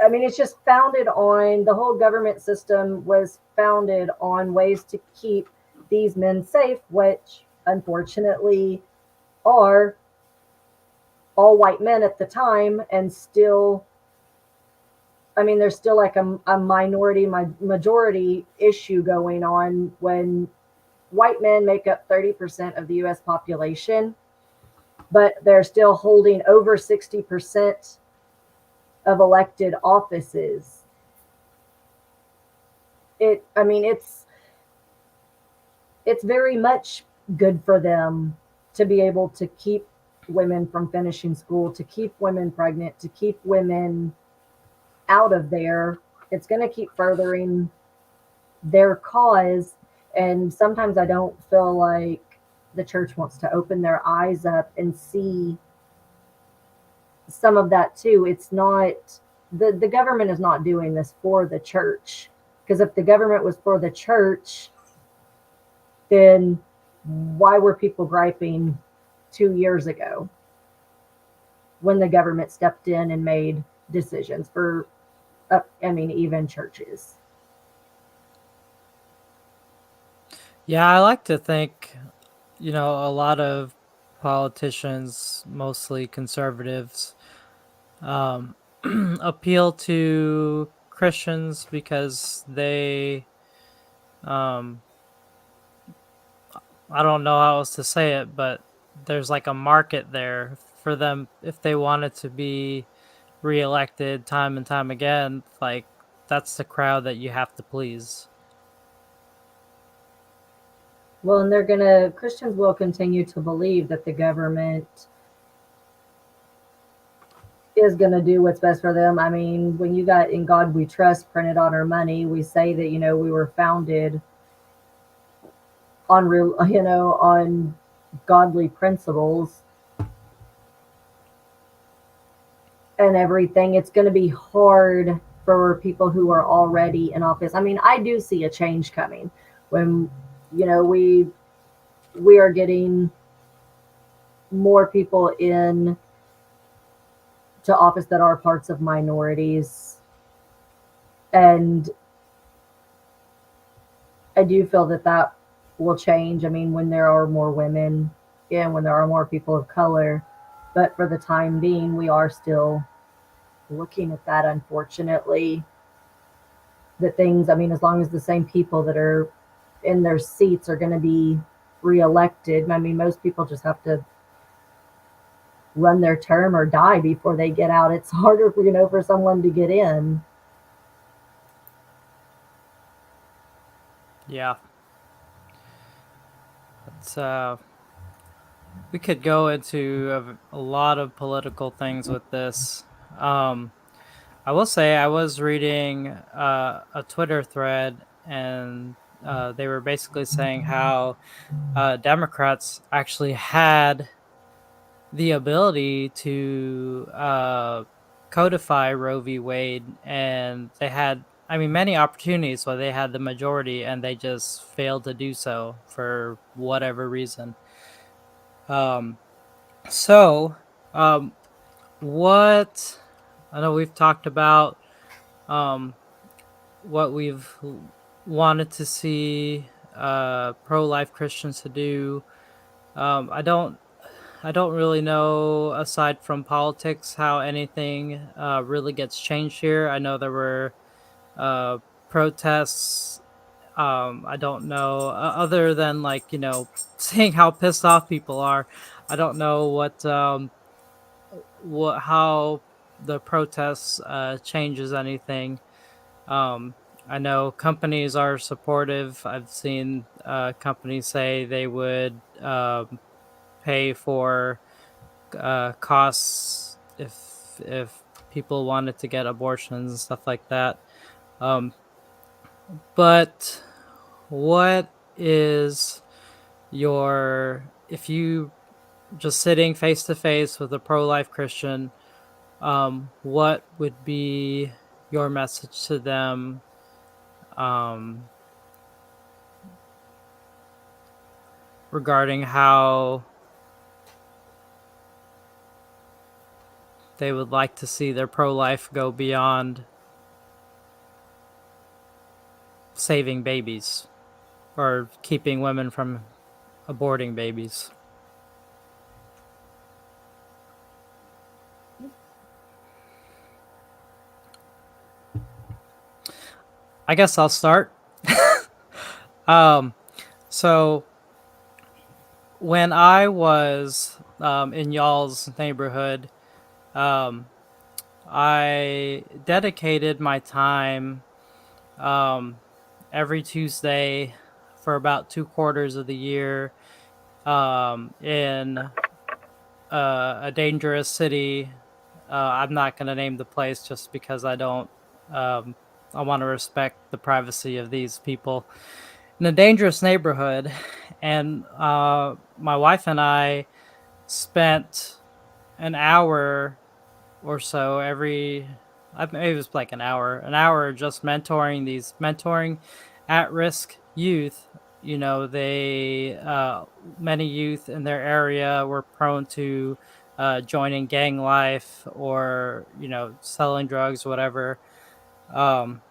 I mean, it's just founded on, the whole government system was founded on ways to keep these men safe, which unfortunately are all white men at the time. And still, I mean, there's still like a minority, majority issue going on when white men make up 30% of the US population, but they're still holding over 60% of elected offices. I mean, it's very much good for them to be able to keep women from finishing school, to keep women pregnant, to keep women out of there. It's going to keep furthering their cause. And sometimes I don't feel like the church wants to open their eyes up and see some of that too. It's not, the government is not doing this for the church, because if the government was for the church, then why were people griping 2 years ago when the government stepped in and made decisions for, I mean, even churches? Yeah, I like to think, a lot of politicians, mostly conservatives, appeal to Christians because they, um, I don't know how else to say it, but there's like a market there for them if they wanted to be reelected time and time again. Like, that's the crowd that you have to please. Well, and Christians will continue to believe that the government is going to do what's best for them. I mean, when you got "In God We Trust" printed on our money, we say that, we were founded on real, on godly principles and everything. It's going to be hard for people who are already in office. I mean, I do see a change coming when, we are getting more people in to office that are parts of minorities. And I do feel that will change. I mean, when there are more women and when there are more people of color. But for the time being, we are still looking at that, unfortunately. The things, I mean, as long as the same people that are in their seats are going to be reelected, I mean, most people just have to run their term or die before they get out. It's harder for, for someone to get in. Yeah. It's we could go into a lot of political things with this. I will say I was reading a Twitter thread, and they were basically saying how Democrats actually had the ability to codify Roe v. Wade, and they had, I mean, many opportunities where they had the majority and they just failed to do so for whatever reason. Um, so, um, what I know we've talked about um, what we've wanted to see pro-life Christians to do. I don't really know, aside from politics, how anything really gets changed here. I know there were uh, protests. I don't know, other than, like, seeing how pissed off people are. I don't know what how the protests changes anything. Um, I know companies are supportive. I've seen companies say they would pay for costs if people wanted to get abortions and stuff like that. Um, but what is your if you just sitting face to face with a pro-life Christian, what would be your message to them um, regarding how they would like to see their pro-life go beyond saving babies or keeping women from aborting babies? I guess I'll start. um, so when I was in y'all's neighborhood, um, I dedicated my time um, every Tuesday for about 2 quarters of the year in a dangerous city. I'm not going to name the place just because I don't. Um, I want to respect the privacy of these people in a dangerous neighborhood, and my wife and I spent an hour or so every. Maybe it was like an hour just mentoring at-risk youth. They many youth in their area were prone to joining gang life or selling drugs, whatever. Um,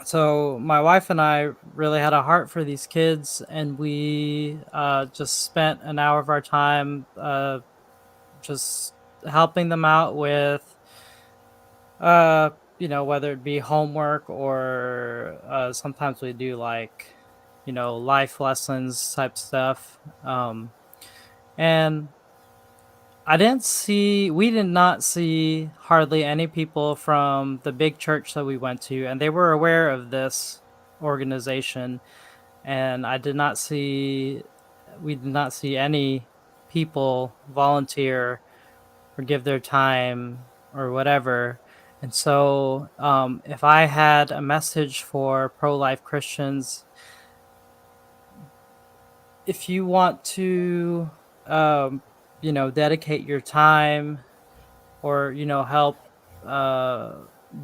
so my wife and I really had a heart for these kids, and we just spent an hour of our time just helping them out with uh whether it be homework or sometimes we do like life lessons type stuff. And we did not see hardly any people from the big church that we went to, and they were aware of this organization. And we did not see any people volunteer or give their time or whatever. And so, if I had a message for pro life Christians, if you want to, dedicate your time or, help uh,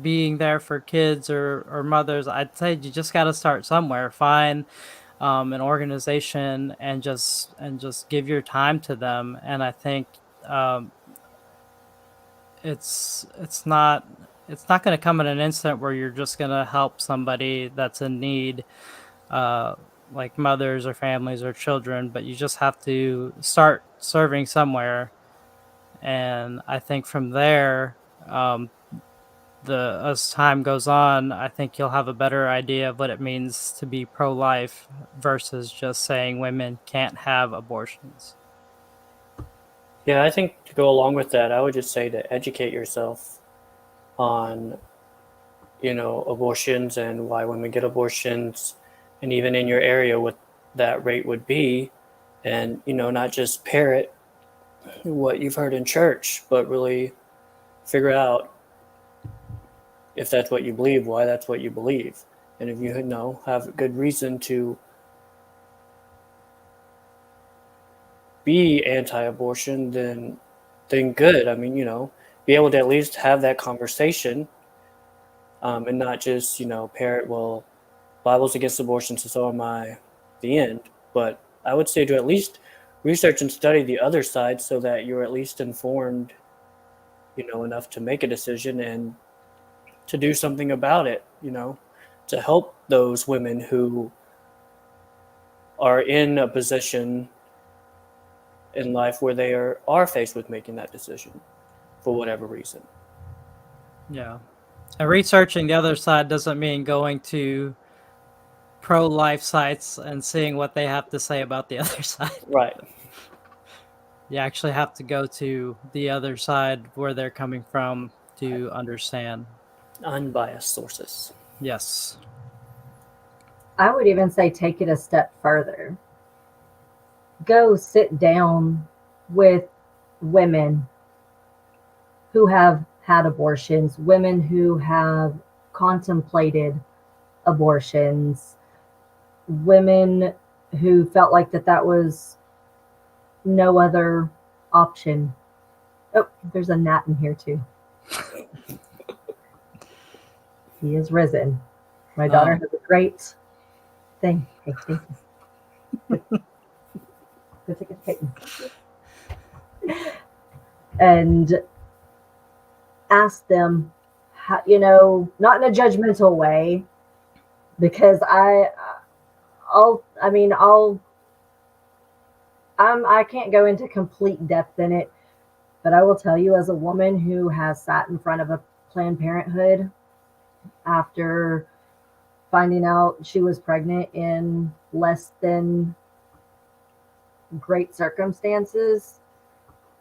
being there for kids or mothers, I'd say you just got to start somewhere. Find an organization and just give your time to them. And I think um, it's not going to come in an instant where you're just going to help somebody that's in need, uh, like mothers or families or children, but you just have to start serving somewhere. And I think from there, as time goes on, I think you'll have a better idea of what it means to be pro-life versus just saying women can't have abortions. Yeah, I think to go along with that, I would just say to educate yourself on, abortions and why women get abortions, and even in your area what that rate would be, and not just parrot what you've heard in church, but really figure out if that's what you believe, why that's what you believe, and if you have a good reason to be anti-abortion, then then good. I mean, be able to at least have that conversation, and not just, parrot, well, Bible's against abortion, so am I, the end. But I would say to at least research and study the other side so that you're at least informed, enough to make a decision and to do something about it, to help those women who are in a position in life where they are faced with making that decision for whatever reason. Yeah. And researching the other side doesn't mean going to pro-life sites and seeing what they have to say about the other side. Right. You actually have to go to the other side where they're coming from to understand. Unbiased sources. Yes. I would even say take it a step further. Go sit down with women who have had abortions, women who have contemplated abortions, women who felt like that was no other option. Oh, there's a gnat in here too. He is risen. My daughter has a great thing. Hey, thank you. Go take a kitten. And ask them, how, not in a judgmental way, because I can't go into complete depth in it, but I will tell you, as a woman who has sat in front of a Planned Parenthood after finding out she was pregnant in less than great circumstances,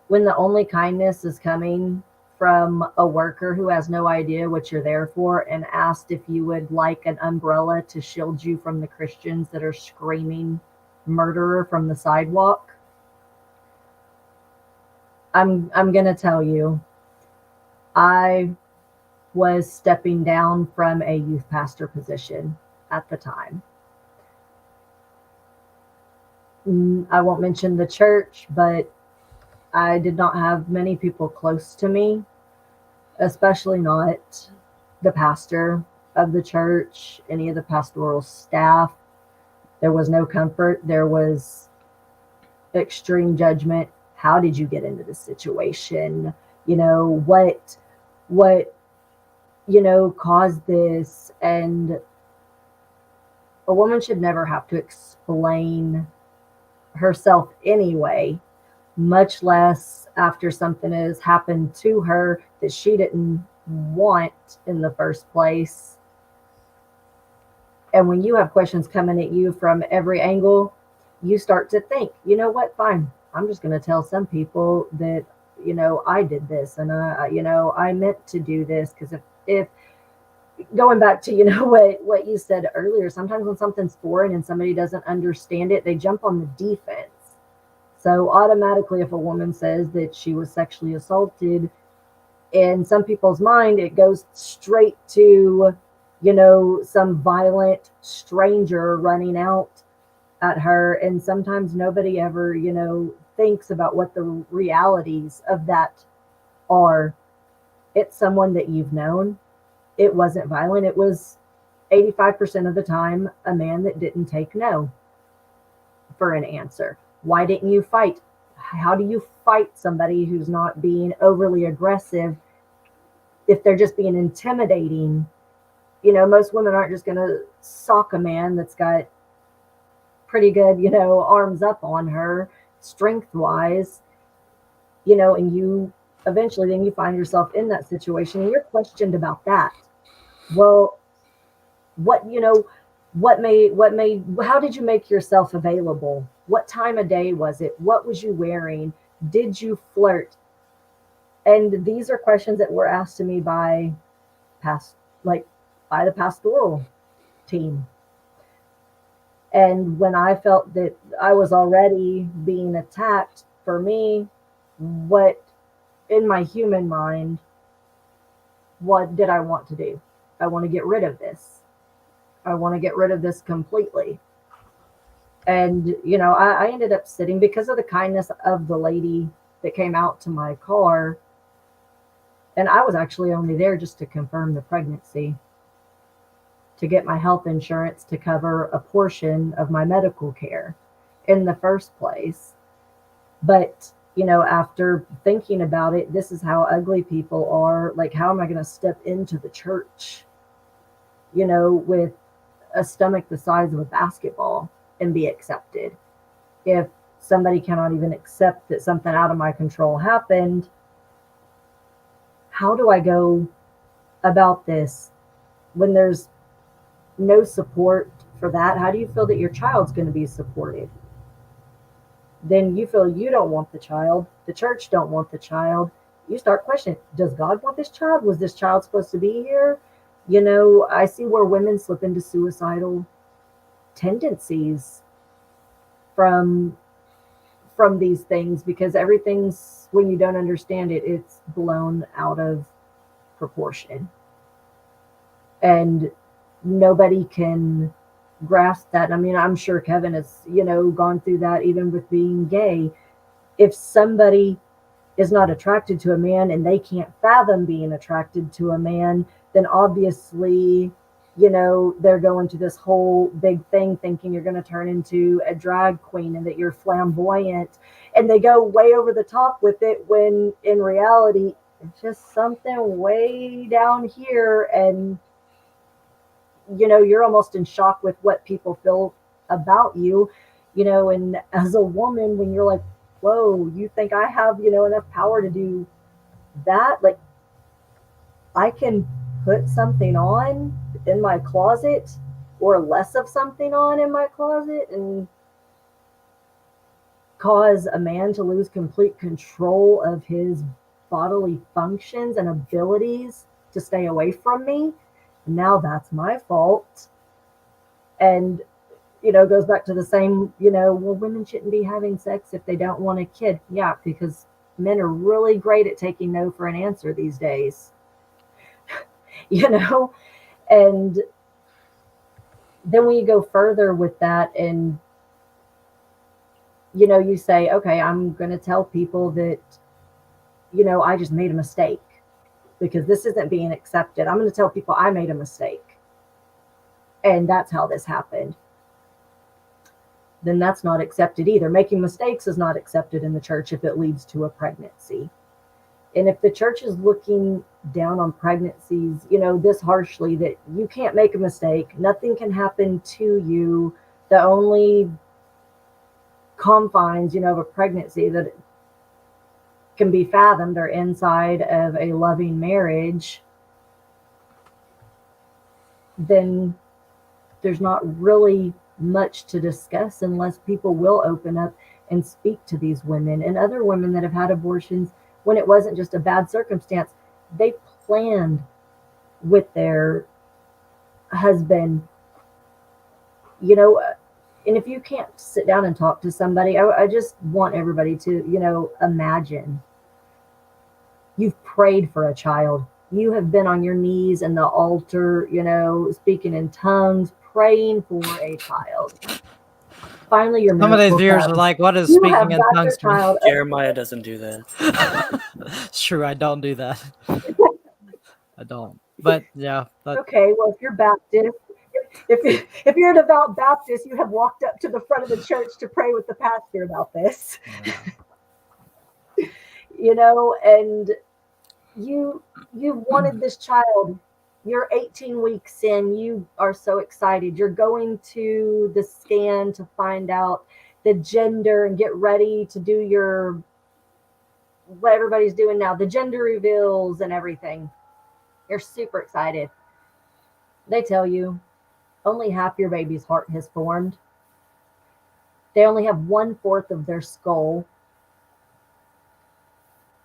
when the only kindness is coming from a worker who has no idea what you're there for and asked if you would like an umbrella to shield you from the Christians that are screaming murderer from the sidewalk, I'm going to tell you, I was stepping down from a youth pastor position at the time. I won't mention the church, but I did not have many people close to me, especially not the pastor of the church, any of the pastoral staff. There was no comfort. There was extreme judgment. How did you get into this situation? What caused this? And a woman should never have to explain herself anyway, much less after something has happened to her that she didn't want in the first place. And when you have questions coming at you from every angle, you start to think, you know what, fine, I'm just going to tell some people that, I did this, and I meant to do this. Because if going back to, what you said earlier, sometimes when something's foreign and somebody doesn't understand it, they jump on the defense. So automatically, if a woman says that she was sexually assaulted, in some people's mind, it goes straight to, some violent stranger running out at her. And sometimes nobody ever, thinks about what the realities of that are. It's someone that you've known. It wasn't violent. It was 85% of the time a man that didn't take no for an answer. Why didn't you fight? How do you fight somebody who's not being overly aggressive if they're just being intimidating? Most women aren't just going to sock a man that's got pretty good, arms up on her, strength wise, and you eventually then you find yourself in that situation and you're questioned about that. Well, how did you make yourself available? What time of day was it? What was you wearing? Did you flirt? And these are questions that were asked to me by the pastoral team. And when I felt that I was already being attacked, for me, what in my human mind, what did I want to do? I want to get rid of this. I want to get rid of this completely. And, I ended up sitting because of the kindness of the lady that came out to my car, and I was actually only there just to confirm the pregnancy, to get my health insurance to cover a portion of my medical care in the first place. But, after thinking about it, this is how ugly people are. Like, how am I going to step into the church, with a stomach the size of a basketball and be accepted? If somebody cannot even accept that something out of my control happened, how do I go about this when there's no support for that? How do you feel that your child's going to be supported? Then you feel you don't want the child, the church don't want the child. You start questioning, does God want this child? Was this child supposed to be here? I see where women slip into suicidal tendencies from these things, because everything's, when you don't understand it, it's blown out of proportion. And nobody can grasp that. I mean, I'm sure Kevin has, gone through that even with being gay. If somebody is not attracted to a man and they can't fathom being attracted to a man, then obviously, they're going to this whole big thing thinking you're going to turn into a drag queen and that you're flamboyant. And they go way over the top with it, when in reality, it's just something way down here. And you're almost in shock with what people feel about you, and as a woman, when you're like, whoa, you think I have, enough power to do that? Like, I can put something on in my closet, or less of something on in my closet, and cause a man to lose complete control of his bodily functions and abilities to stay away from me. Now that's my fault. And goes back to the same, well, women shouldn't be having sex if they don't want a kid. Yeah, because men are really great at taking no for an answer these days. And then when you go further with that, and you say, okay, I'm going to tell people that, I just made a mistake because this isn't being accepted. I'm going to tell people I made a mistake, and that's how this happened. Then that's not accepted either. Making mistakes is not accepted in the church if it leads to a pregnancy. And if the church is looking down on pregnancies, this harshly, that you can't make a mistake, nothing can happen to you, the only confines, of a pregnancy that can be fathomed are inside of a loving marriage, then there's not really much to discuss unless people will open up and speak to these women and other women that have had abortions when it wasn't just a bad circumstance. They planned with their husband, and if you can't sit down and talk to somebody, I just want everybody to, imagine you've prayed for a child. You have been on your knees in the altar, speaking in tongues, praying for a child. Finally, your Some of these miracle viewers are comes. like, what is You speaking have in got your tongues to me? child. Jeremiah doesn't do that. It's true, I don't do that. I don't. But yeah. Okay, well, if you're Baptist, if you're a devout Baptist, you have walked up to the front of the church to pray with the pastor about this. Yeah. And you've wanted this child. You're 18 weeks in. You are so excited. You're going to the scan to find out the gender and get ready to do what everybody's doing now, the gender reveals and everything. You're super excited. They tell you only half your baby's heart has formed. They only have 1/4 of their skull.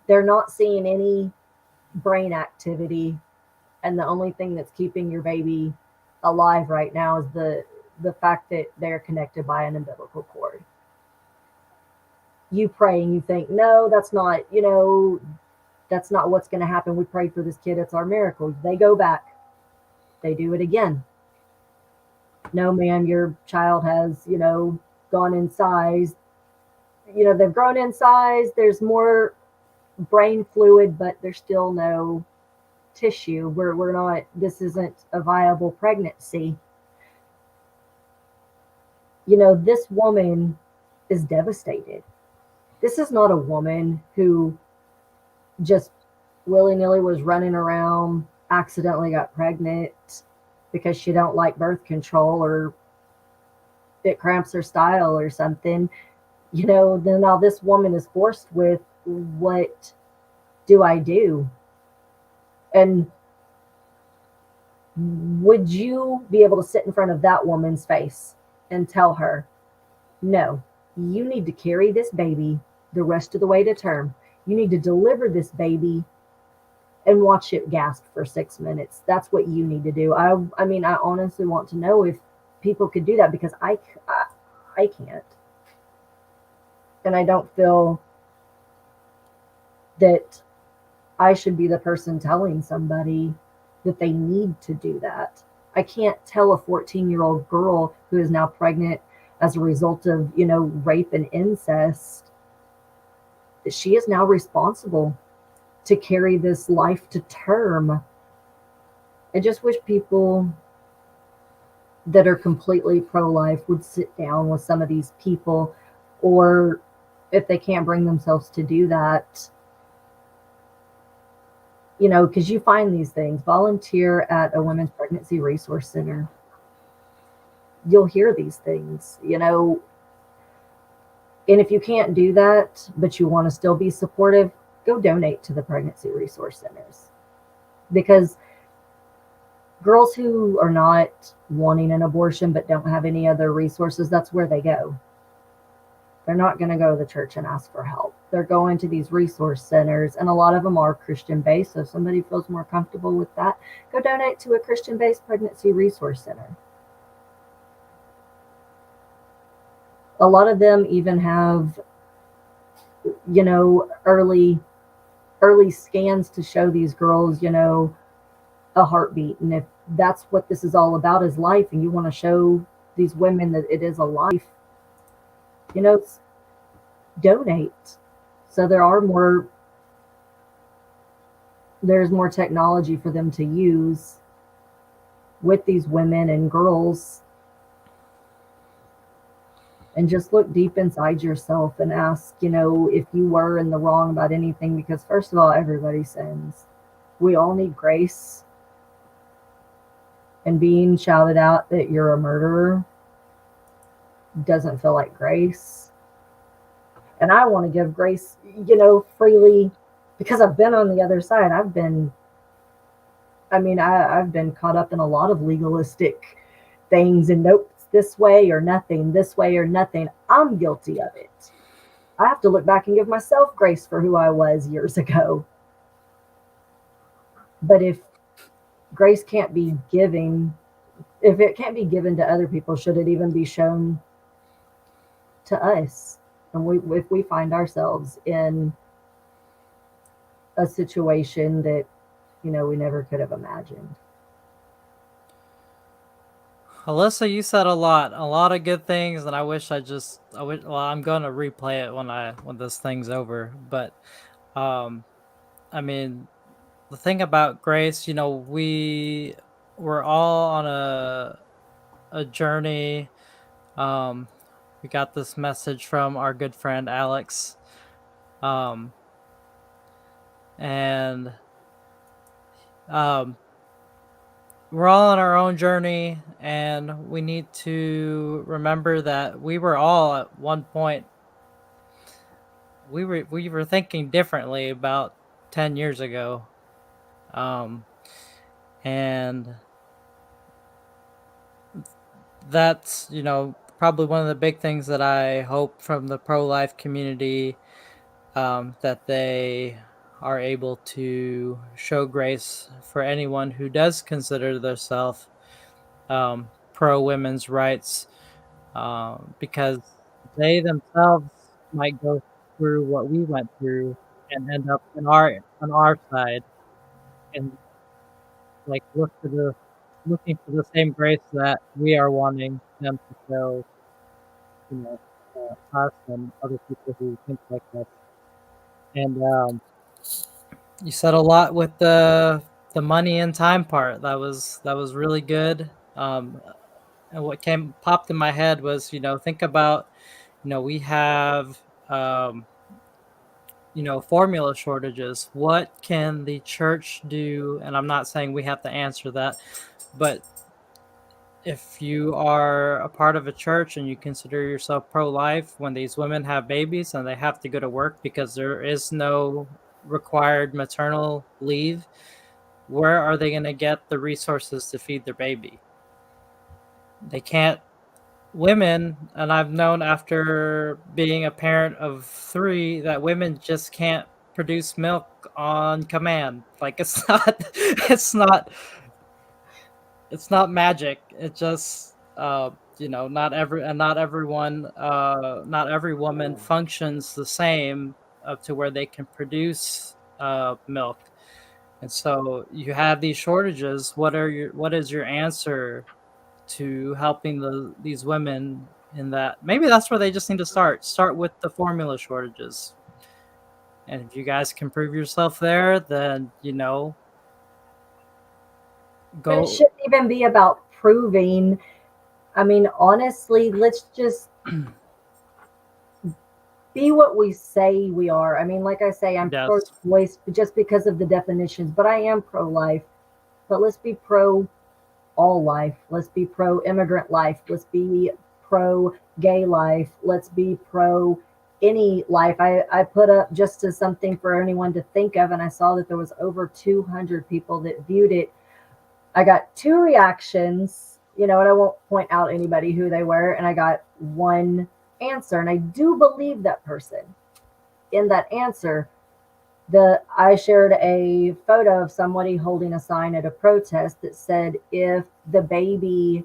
They're not seeing any brain activity. And the only thing that's keeping your baby alive right now is the fact that they're connected by an umbilical cord. You pray and you think, no, that's not, that's not what's going to happen. We prayed for this kid. It's our miracle. They go back. They do it again. No, ma'am, your child has, gone in size. they've grown in size. There's more brain fluid, but there's still no tissue. We're not. This isn't a viable pregnancy. This woman is devastated. This is not a woman who just willy nilly was running around, accidentally got pregnant because she don't like birth control or it cramps her style or something. Then now this woman is forced with, what do I do? And would you be able to sit in front of that woman's face and tell her, no, you need to carry this baby the rest of the way to term. You need to deliver this baby and watch it gasp for 6 minutes. That's what you need to do. I mean, I honestly want to know if people could do that, because I can't. And I don't feel that I should be the person telling somebody that they need to do that. I can't tell a 14-year-old girl who is now pregnant as a result of, rape and incest, that she is now responsible to carry this life to term. I just wish people that are completely pro-life would sit down with some of these people, or if they can't bring themselves to do that, because you find these things, volunteer at a women's pregnancy resource center. You'll hear these things, and if you can't do that, but you want to still be supportive, go donate to the pregnancy resource centers. Because girls who are not wanting an abortion but don't have any other resources, that's where they go. They're not going to go to the church and ask for help. They're going to these resource centers, and a lot of them are Christian-based. So if somebody feels more comfortable with that, go donate to a Christian-based pregnancy resource center. A lot of them even have, early scans to show these girls, a heartbeat. And if that's what this is all about, is life, and you want to show these women that it is a life, donate. So there's more technology for them to use with these women and girls. And just look deep inside yourself and ask, if you were in the wrong about anything, because first of all, everybody sins. We all need grace. And being shouted out that you're a murderer doesn't feel like grace. And I want to give grace, freely, because I've been on the other side. I've been caught up in a lot of legalistic things, and nope, it's this way or nothing, this way or nothing. I'm guilty of it. I have to look back and give myself grace for who I was years ago. But if grace can't be given, if it can't be given to other people, should it even be shown to us? And if we find ourselves in a situation that, we never could have imagined. Alyssa, you said a lot of good things, and I wish, well, I'm going to replay it when this thing's over. But, I mean, the thing about grace, we're all on a journey. We got this message from our good friend Alex, and we're all on our own journey, and we need to remember that we were all at one point, we were thinking differently about 10 years ago, and that's probably one of the big things that I hope from the pro-life community, that they are able to show grace for anyone who does consider themselves pro women's rights, because they themselves might go through what we went through and end up on our side, and like looking for the same grace that we are wanting them to show, you know, us and other people who think like us. And you said a lot with the money and time part. That was really good. And what came popped in my head was, think about, we have um, formula shortages. What can the church do? And I'm not saying we have to answer that, but if you are a part of a church and you consider yourself pro-life, when these women have babies and they have to go to work because there is no required maternal leave, where are they going to get the resources to feed their baby? They can't. Women, and I've known after being a parent of 3 that women just can't produce milk on command. Like, it's not it's not it's not magic. It just not every woman functions the same to where they can produce milk. And so you have these shortages. What is your answer to helping these women in that? Maybe that's where they just need to start with the formula shortages. And if you guys can prove yourself there, then But it go. shouldn't even be about proving. I mean, honestly, let's just be what we say we are. I mean, like I say, I'm pro Yes. choice just because of the definitions, but I am pro life. But let's be pro all life. Let's be pro immigrant life. Let's be pro gay life. Let's be pro any life. I put up just as something for anyone to think of, and I saw that there was over 200 people that viewed it. I got 2 reactions, and I won't point out anybody who they were, and I got one answer, and I do believe that person. In that answer, I shared a photo of somebody holding a sign at a protest that said, if the baby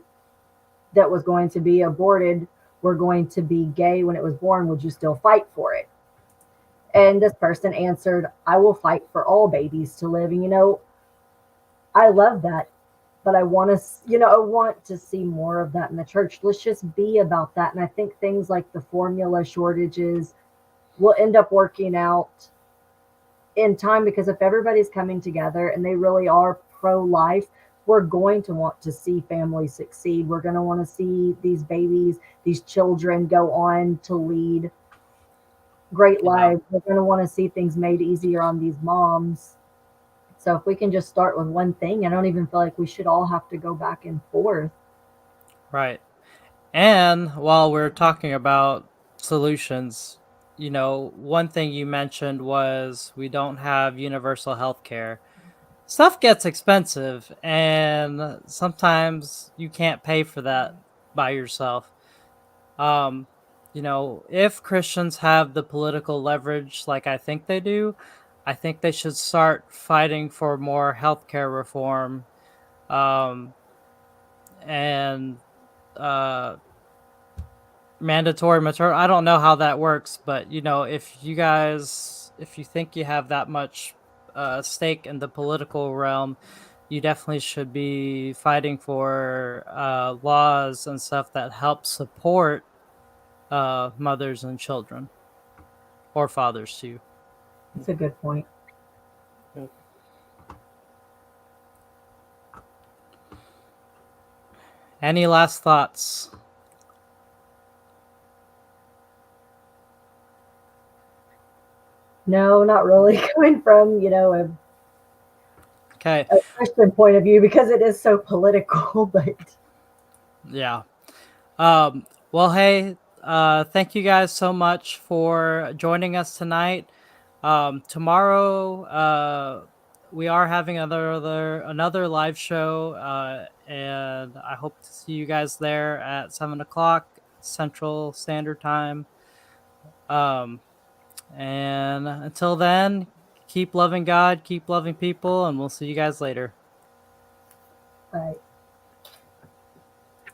that was going to be aborted were going to be gay when it was born, would you still fight for it? And this person answered, I will fight for all babies to live. And I love that, but I want to see more of that in the church. Let's just be about that. And I think things like the formula shortages will end up working out in time, because if everybody's coming together and they really are pro-life, we're going to want to see families succeed. We're going to want to see these babies, these children go on to lead great Yeah. lives. We're going to want to see things made easier on these moms. So if we can just start with one thing, I don't even feel like we should all have to go back and forth. Right. And while we're talking about solutions, one thing you mentioned was we don't have universal health care. Stuff gets expensive, and sometimes you can't pay for that by yourself. Um, if Christians have the political leverage like I think they do, I think they should start fighting for more healthcare reform, um, and uh, mandatory maternal. I don't know how that works, but if you think you have that much stake in the political realm, you definitely should be fighting for laws and stuff that help support mothers and children, or fathers too. It's a good point. Yeah. Any last thoughts? No, not really. Coming from, Okay. a Christian point of view, because it is so political, but Yeah. Well, hey, thank you guys so much for joining us tonight. Tomorrow, we are having another live show, and I hope to see you guys there at 7 o'clock Central Standard Time. Um, and until then, keep loving God, keep loving people, and we'll see you guys later.